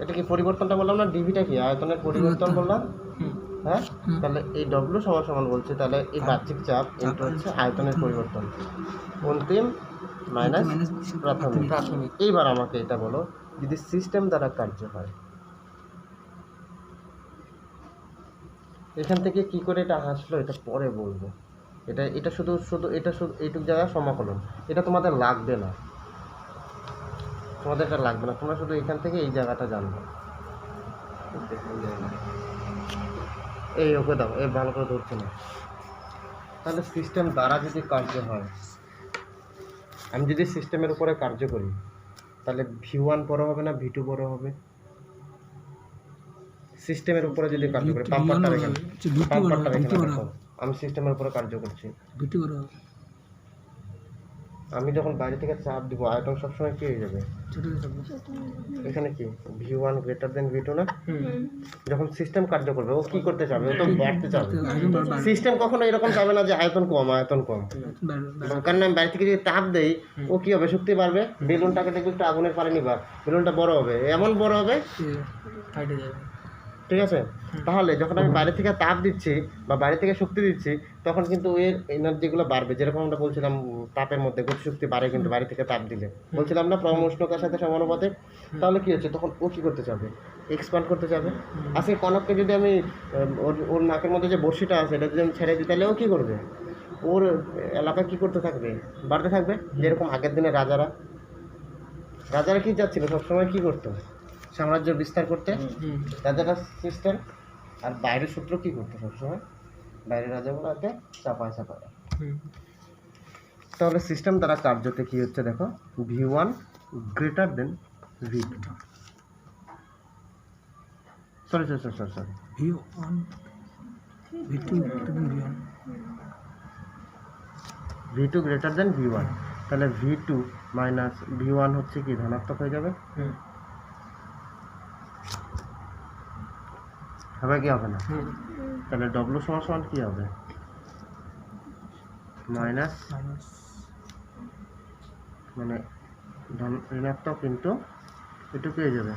এটা কি পরিবর্তনটা বললাম না, ডিভিটা কি আয়তনের পরিবর্তন বললাম, হ্যাঁ। তাহলে এই ডব্লিউ সমান সমান বলছে, তাহলে এই বাহ্যিক চাপ ইনটু হচ্ছে আয়তনের পরিবর্তন, অন্তিম মাইনাস প্রাথমিক। এইবার আমাকে এটা বলো, যদি সিস্টেম দ্বারা কার্য হয়, এখান থেকে কি করে এটা আসলো এটা পরে বলবো। এটা এটা শুধু শুধু এটা শুধু এইটুক জায়গায় সমাকলন, এটা তোমাদের লাগবে না, তোমাদের এটা লাগবে না, তোমরা শুধু এখান থেকে এই জায়গাটা জানবে। এই ওকে দাও, এই ভালো করে ধরছে না। তাহলে সিস্টেম দ্বারা যদি কার্য হয়, আমি যদি সিস্টেমের উপরে কার্য করি, তাহলে V1 বড় হবে না V2 বড় হবে? সিস্টেমের উপরে যদি কার্য করি, পাম্পারটা এখানে, পাম্পারটা এখানে দেখো, আমি সিস্টেমের উপরে কার্য করছি, V2 বড় হবে, আমি যখন বাইরে থেকে চাপ দিব আয়তন সবসময় কি হয়ে যাবে? ছোট হয়ে যাবে। এখানে কি V1 গ্রেটার দেন V2 না? যখন সিস্টেম কার্য করবে ও কি করতে চাবে? ও তো বাড়তে চাবে। সিস্টেম কখনো এরকম চাবে না যে আয়তন কম, আয়তন কম। কারণ আমি বাইরে থেকে যদি তাপ দেই, ও কি হবে? শক্তি বাড়বে। বেলুনটাকে দেখবে একটু আগুনের পারে নিবা, বেলুনটা বড় হবে, এমন বড় হবে, ফাইটে যাবে। ঠিক আছে। তাহলে যখন আমি বাইরে থেকে তাপ দিচ্ছি বা বাইরে থেকে শক্তি দিচ্ছি, তখন কিন্তু এর এনার্জিগুলো বাড়বে। যেরকম আমরা বলছিলাম তাপের মধ্যে গতিশক্তি বাড়ে কিন্তু বাইরে থেকে তাপ দিলে, বলছিলাম না প্রবাহ উষ্ণতার সাথে সমানুপাতে। তাহলে কি হচ্ছে? তখন ও কী করতে চাবে? এক্সপ্যান্ড করতে চাবে। আজকে কনককে যদি আমি ওর নাকের মধ্যে যে বড়শিটা আছে এটা যদি আমি ছেড়ে দিই, তাহলে ও কী করবে? ওর এলাকা কী করতে থাকবে? বাড়তে থাকবে। যেরকম আগের দিনে রাজারা কী চাচ্ছিল? সবসময় কী করতো? সাম্রাজ্য বিস্তার করতে, রাজারা সিস্টেম। আর বাইরের সূত্র কী করতো? সবসময় বাইরের রাজাগুলোকে চাপায়। তাহলে সিস্টেম দ্বারা কার্যতে কী হচ্ছে দেখো, V1 greater than V2। Sorry V1 V2 V1 V2 greater than V1। তাহলে V2 মাইনাস V1 হচ্ছে কি ধনাত্মক হয়ে যাবে, হবে কি হবে না? তাহলে W সমান কি হবে? মাইনাস, মানে ঋণাত্মক কিন্তু এটুকু হয়ে যাবে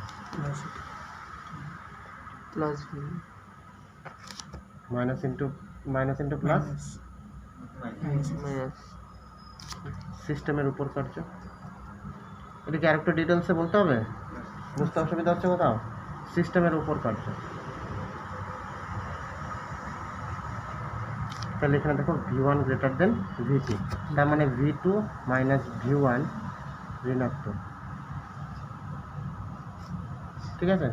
plus minus into plus minus সিস্টেমের উপর কার্য। এটা কি আরেকটু ডিটেলসে বলতে হবে? বুঝতে অসুবিধা হচ্ছে কোথাও? সিস্টেমের উপর কার্য। তাহলে এখানে দেখো V1 গ্রেটার দেন V2, তার মানে V2 মাইনাস V1 ঋণাত্মক, ঠিক আছে।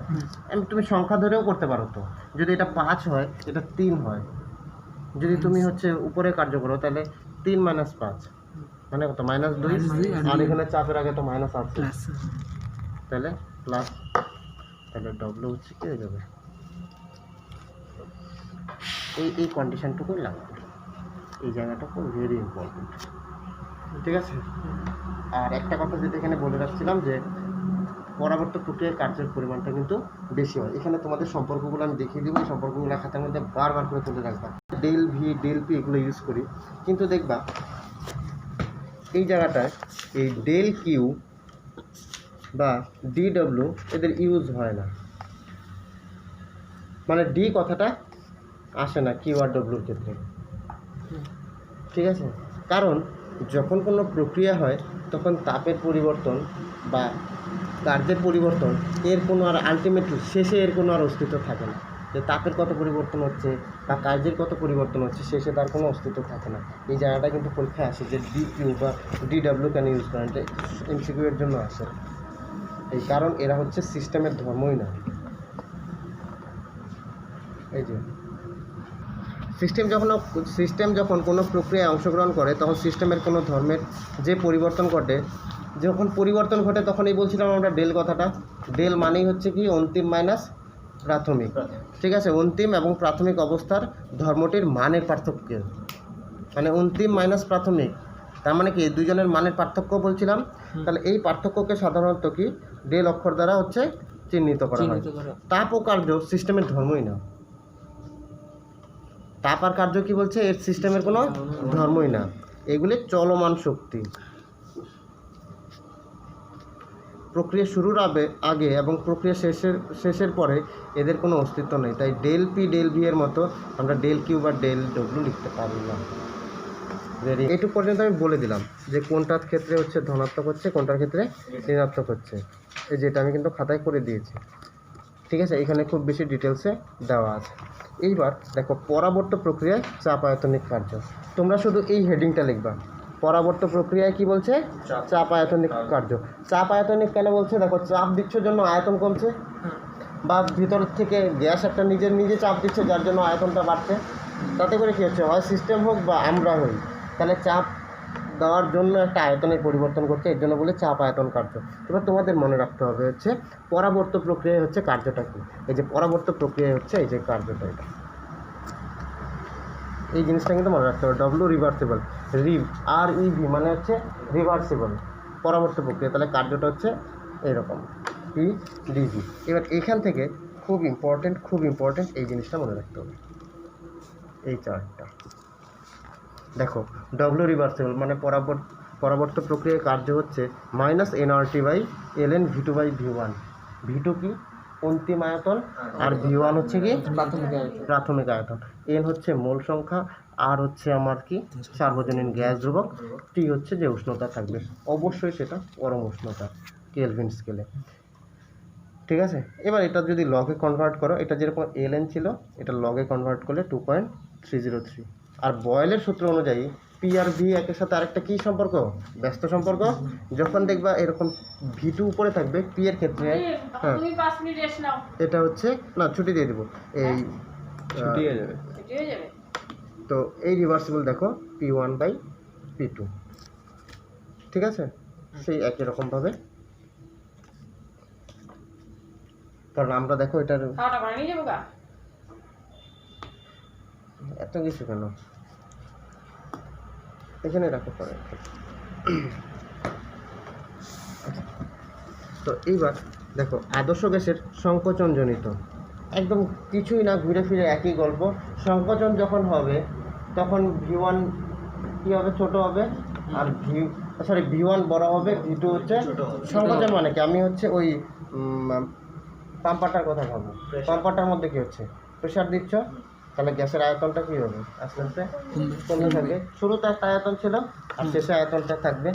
তুমি সংখ্যা ধরেও করতে পারো। তো যদি এটা 5 হয়, এটা 3 হয়, যদি তুমি হচ্ছে উপরে কার্য করো, তাহলে 3 মাইনাস 5 মানে কত? -2। আর এখানে চাপের আগে তো মাইনাস আছে, তাহলে প্লাস। তাহলে W হচ্ছে কি হয়ে যাবে? এই কন্ডিশনটুকুই লাগবে, এই জায়গাটুকু ভেরি ইম্পর্টেন্ট, ঠিক আছে। আর একটা কথা যেটা এখানে বলে রাখছিলাম, যে পরাবর্তক প্রক্রিয়ায় কার্যের পরিমাণটা কিন্তু বেশি হয়। এখানে তোমাদের সম্পর্কগুলো আমি দেখিয়ে দিব, এই সম্পর্কগুলো খাতার মধ্যে বারবার করে তুলে রাখবা। ডেল ভি, ডেল পি এগুলো ইউজ করি, কিন্তু দেখবা এই জায়গাটায় এই ডেল কিউ বা DW এদের ইউজ হয় না, মানে ডি কথাটা আসে না কিউ আর ডব্লিউর ক্ষেত্রে, ঠিক আছে। কারণ যখন কোনো প্রক্রিয়া হয় তখন তাপের পরিবর্তন বা কার্যের পরিবর্তন, এর কোনো আর আলটিমেটলি শেষে এর কোনো আর অস্তিত্ব থাকে না। যে তাপের কত পরিবর্তন হচ্ছে বা কার্যের কত পরিবর্তন হচ্ছে, শেষে তার কোনো অস্তিত্ব থাকে না। এই জায়গাটা কিন্তু পরীক্ষায় আসে যে DQ বা DW কেন ইউজ করেন, এটা MCQ এর জন্য আসে। এই কারণ এরা হচ্ছে সিস্টেমের ধর্মই না, এই যে সিস্টেম যখন কোনো প্রক্রিয়ায় অংশগ্রহণ করে তখন সিস্টেমের কোনো ধর্মের যে পরিবর্তন ঘটে, যখন পরিবর্তন ঘটে তখনই বলছিলাম আমরা ডেল কথাটা। ডেল মানেই হচ্ছে কি অন্তিম মাইনাস প্রাথমিক, ঠিক আছে? অন্তিম এবং প্রাথমিক অবস্থার ধর্মটির মানের পার্থক্য, মানে অন্তিম মাইনাস প্রাথমিক, তার মানে কি দুজনের মানের পার্থক্য বলছিলাম। তাহলে এই পার্থক্যকে সাধারণত কি ডেল অক্ষর দ্বারা হচ্ছে চিহ্নিত করা হয়। তাপ ও কার্য সিস্টেমের ধর্মই না। তাপ আর কার্য কি বলছে, এর সিস্টেমের কোনো ধর্মই না, এগুলি চলমান শক্তি। প্রক্রিয়া শুরুর আগে এবং প্রক্রিয়া শেষের পরে এদের কোনো অস্তিত্ব নেই। তাই ডেল পি ডেল ভি এর মতো আমরা ডেল কিউ বা ডেল ডব্লিউ লিখতে পারি না। এইটুকু পর্যন্ত আমি বলে দিলাম যে কোনটার ক্ষেত্রে হচ্ছে ধনাত্মক হচ্ছে, কোনটার ক্ষেত্রে ঋণাত্মক হচ্ছে। এই যেটা আমি কিন্তু খাতায় করে দিয়েছি, ঠিক আছে? এখানে খুব বেশি ডিটেলসে দেওয়া আছে। এইবার দেখো পরাবর্ত প্রক্রিয়ায় চাপ আয়তনিক কার্য। তোমরা শুধু এই হেডিংটা লিখবা, পরাবর্ত প্রক্রিয়ায় কি বলছে, চাপ আয়তনিক কার্য। চাপ আয়তনিক কেন বলছে, দেখো চাপ দিচ্ছ জন্য আয়তন কমছে, বা ভিতর থেকে গ্যাস একটা নিজে চাপ দিচ্ছে যার জন্য আয়তনটা বাড়ছে। তাতে করে কী হচ্ছে, হয় সিস্টেম হোক বা আমরা হই, তাহলে চাপ দেওয়ার জন্য একটা আয়তনের পরিবর্তন করছে, এর জন্য বলে চাপ আয়তন কার্য। এবার তোমাদের মনে রাখতে হবে হচ্ছে পরাবর্ত প্রক্রিয়ায় হচ্ছে কার্যটা কী। এই যে পরাবর্ত প্রক্রিয়ায় হচ্ছে এই যে কার্যটা, এটা এই জিনিসটা কিন্তু মনে রাখতে হবে। ডব্লিউ রিভার্সিবল, REV মানে হচ্ছে রিভার্সিবল, পরাবর্ত প্রক্রিয়া। তাহলে কার্যটা হচ্ছে এরকম PDV। এবার এখান থেকে খুব ইম্পর্টেন্ট এই জিনিসটা মনে রাখতে হবে, এই চার্টটা দেখো। ডব্লিউ রিভার্সিবল মানে পরাবর্ত প্রক্রিয়ায় কার্য হচ্ছে -nRT/ln V2/V1। V2 কি অন্তিম আয়তন, আর V1 হচ্ছে কি প্রাথমিক আয়তন। n হচ্ছে মোল সংখ্যা, আর হচ্ছে আমার কি সার্বজনীন গ্যাস ধ্রুবক, T হচ্ছে যে উষ্ণতা থাকবে, অবশ্যই সেটা পরম উষ্ণতা কেলভিন স্কেলে, ঠিক আছে? এবার এটা যদি লগে কনভার্ট করো, এটা যেরকম ln ছিল এটা লগে কনভার্ট করলে 2.303। আর বয়েলের সূত্র অনুযায়ী পি আর ভি একের সাথে আরেকটা কী সম্পর্ক, ব্যস্ত সম্পর্ক। যখন দেখবা এরকম V2 উপরে থাকবে পি এর ক্ষেত্রে, হ্যাঁ এটা হচ্ছে না, ছুটি দিয়ে দেবো, এই ছুটি হয়ে যাবে। তো এই রিভার্সিবল দেখো P1/P2, ঠিক আছে? সেই একই রকমভাবে, কারণ আমরা দেখো এটার এত কিছু কেন এখানে রাখো পরে। তো এইবার দেখো আদর্শ গ্যাসের সংকোচনজনিত, একদম কিছুই না, ঘুরে ফিরে একই গল্প। সংকোচন যখন হবে তখন V1 কী হবে, ছোট হবে, আর V1 বড় হবে, V2 হচ্ছে সংকোচন মানে কি, আমি হচ্ছে ওই পাম্পারটার কথা ভাবো। পাম্পারটার মধ্যে কী হচ্ছে, প্রেশার দিচ্ছ, তাহলে গ্যাসের আয়তনটা কী হবে, আস্তে আস্তে কমে থাকবে। শুরুতে একটা আয়তন ছিল আর শেষে আয়তনটা থাকবে।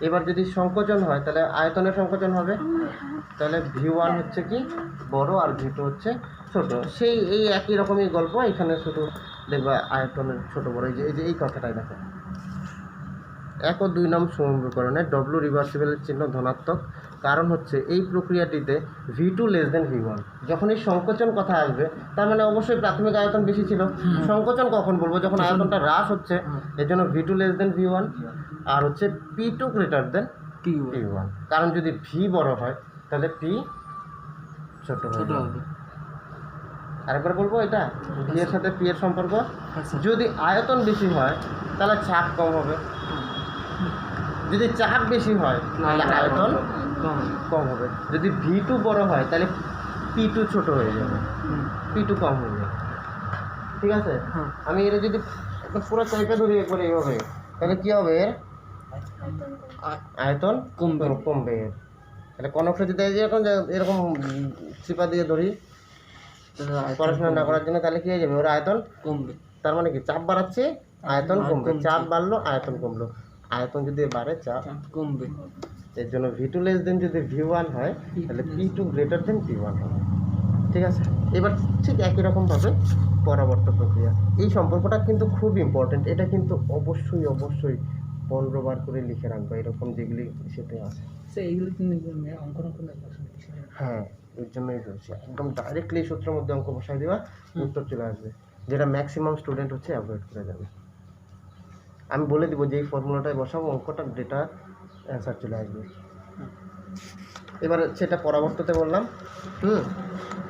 এবার যদি সংকোচন হয় তাহলে আয়তনের সংকোচন হবে, তাহলে V1 হচ্ছে কি বড় আর V2 হচ্ছে ছোট। সেই এই একই রকমই গল্প, এখানে শুধু দেখবা আয়তনের ছোট বড়। এই যে এই কথাটাই দেখো, 1 ও 2 নং সমীকরণে ডব্লিউ রিভার্সিবলের চিহ্ন ধনাত্মক, কারণ হচ্ছে এই প্রক্রিয়াটিতে V2 V1। যখন এই সংকোচন কথা আসবে তার মানে অবশ্যই প্রাথমিক আয়তন বেশি ছিল। সংকোচন কখন বলবো, যখন আয়তনটা হ্রাস হচ্ছে, এর জন্য V2 V1, আর হচ্ছে P2 P1। কারণ যদি V বড় হয় তাহলে P ছোট হবে। আরেকবার বলবো, এটা V এর সাথে P এর সম্পর্ক। যদি আয়তন বেশি হয় তাহলে চাপ কম হবে, যদি চাপ বেশি হয় তাহলে আয়তন কম হবে। যদি V2 বড় হয় তাহলে P2 ছোট হয়ে যাবে, P2 কম হয়ে যাবে, ঠিক আছে? আমি এটা যদি পুরো চাইপে ধরি করে এইভাবে, তাহলে কী হবে, এর আয়তন কমবে। তাহলে কনকটা যদি এরকম চিপা দিয়ে ধরি পড়াশোনা না করার জন্য, তাহলে কী হয়ে যাবে, ওর আয়তন কমবে। তার মানে কি চাপ বাড়াচ্ছে, আয়তন কমবে, চাপ বাড়লো আয়তন কমলো, আয়তন যদি বাড়ে চাপ কমবে। এর জন্য V2 যদি V1 হয় তাহলে P2 P1 হবে, ঠিক আছে? এবার ঠিক একই রকমভাবে পরাবর্ত প্রক্রিয়া, এই সম্পর্কটা কিন্তু খুব ইম্পর্টেন্ট। এটা কিন্তু অবশ্যই 15 বার করে লিখে রাখবো, এরকম যেগুলি সেটা আছে। এইগুলো কিন্তু অঙ্কন হ্যাঁ, এর জন্যই বলছি একদম ডাইরেক্টলি এই সূত্রের মধ্যে অঙ্ক বসাই দেওয়া উত্তর চলে আসবে, যেটা ম্যাক্সিমাম স্টুডেন্ট হচ্ছে অ্যাভয়েড করে যাবে। আমি বলে দিব যে এই ফর্মুলাটায় বসাবো অঙ্কটা ডেটা অ্যান্সার চলে আসবে। এবার সেটা পরবর্তীতে বললাম।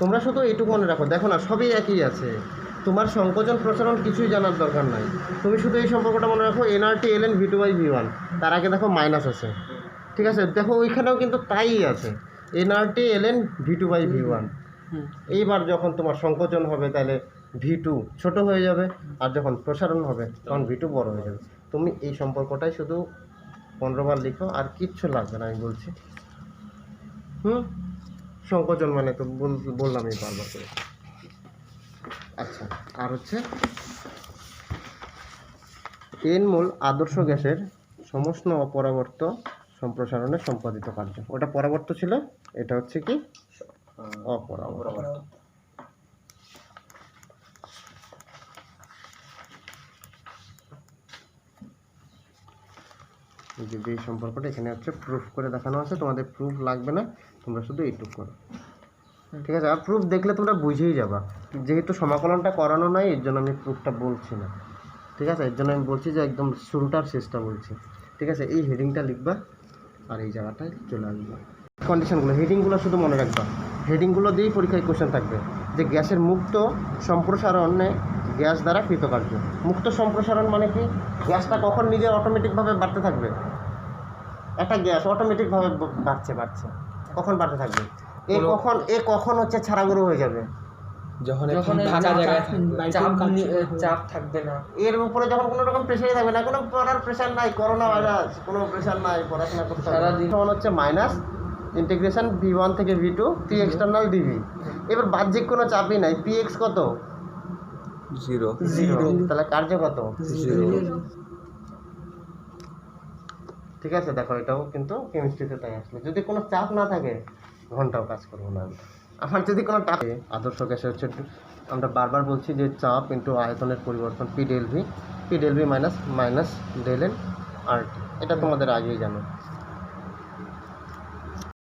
তোমরা শুধু এইটুকু মনে রাখো, দেখো না সবই একই আছে, তোমার সংকোচন প্রসারণ কিছুই জানার দরকার নাই, তুমি শুধু এই সম্পর্কটা মনে রাখো এনআরটি এলএন V2/V1, তার আগে দেখো মাইনাস আছে, ঠিক আছে, দেখো ওইখানেও কিন্তু তাই আছে এনআরটি এলএন V2/V1। এইবার যখন তোমার সংকোচন হবে তাহলে V2 ছোট হয়ে যাবে, আর যখন প্রসারণ হবে তখন V2 বড় হয়ে যাবে। তুমি এই সম্পর্কটাই শুধু 15 বার লিখো, আর কিচ্ছু লাগবে না আমি বলছি। সংকোচন মানে তো বললামই বারবার করে। আচ্ছা, আর হচ্ছে এন মোল আদর্শ গ্যাসের সমষ্ণ অপরাবর্ত সম্প্রসারণে সম্পাদিত কার্য, ওটা পরাবর্ত ছিল, এটা হচ্ছে কি অপরাবর্ত। যদি এই সম্পর্কটা এখানে হচ্ছে প্রুফ করে দেখানো আছে, তোমাদের প্রুফ লাগবে না, তোমরা শুধু এইটুকু করো, ঠিক আছে। আর প্রুফ দেখলে তোমরা বুঝেই যাবা, যেহেতু সমাকলনটা করানো নাই এর জন্য আমি প্রুফটা বলছি না, ঠিক আছে। এর জন্য আমি বলছি যে একদম শুরুটার শেষটা বলছি, ঠিক আছে। এই হেডিংটা লিখবা আর এই জায়গাটায় চলে আসবে। কন্ডিশনগুলো হেডিংগুলো শুধু মনে রাখবা, হেডিংগুলো দিয়েই পরীক্ষায় কোশ্চেন থাকবে যে গ্যাসের মুক্ত সম্প্রসারণে গ্যাস দ্বারা কৃতকার্য। মুক্ত সম্প্রসারণ মানে কি, গ্যাসটা কখন নিজে অটোমেটিকভাবে বাড়তে থাকবে, একটা গ্যাস অটোমেটিকভাবে বাড়ছে, কখন বাড়তে থাকবে, এ কখন হচ্ছে ছাড়াগুঁড়ো হয়ে যাবে, যখন চাপ থাকবে না, এর উপরে যখন কোনো রকম প্রেশারই থাকবে না, কোনো পড়ার প্রেশার নাই, করোনা ভাইরাস কোনো প্রেশার নাই, পড়াশোনা করতে সারাদিন। তখন হচ্ছে মাইনাস ইন্টিগ্রেশন V1 থেকে V2 P এক্সটার্নাল DV। এবার বাহ্যিক কোনো চাপই নাই, PX কত 0, তাহলে কার্য কত 0। ঠিক আছে। দেখো এটাও কিন্তু কেমিস্ট্রিতে তাই আসলে, যদি কোনো চাপ না থাকে ঘন্টাও কাজ করবো না আমি। আমার যদি কোনো চাপ, আদর্শ গ্যাসে হচ্ছে আমরা বারবার বলছি যে চাপ ইন্টু আয়তনের পরিবর্তন P ΔV minus ΔN RT, এটা তোমাদের আগেই জানো।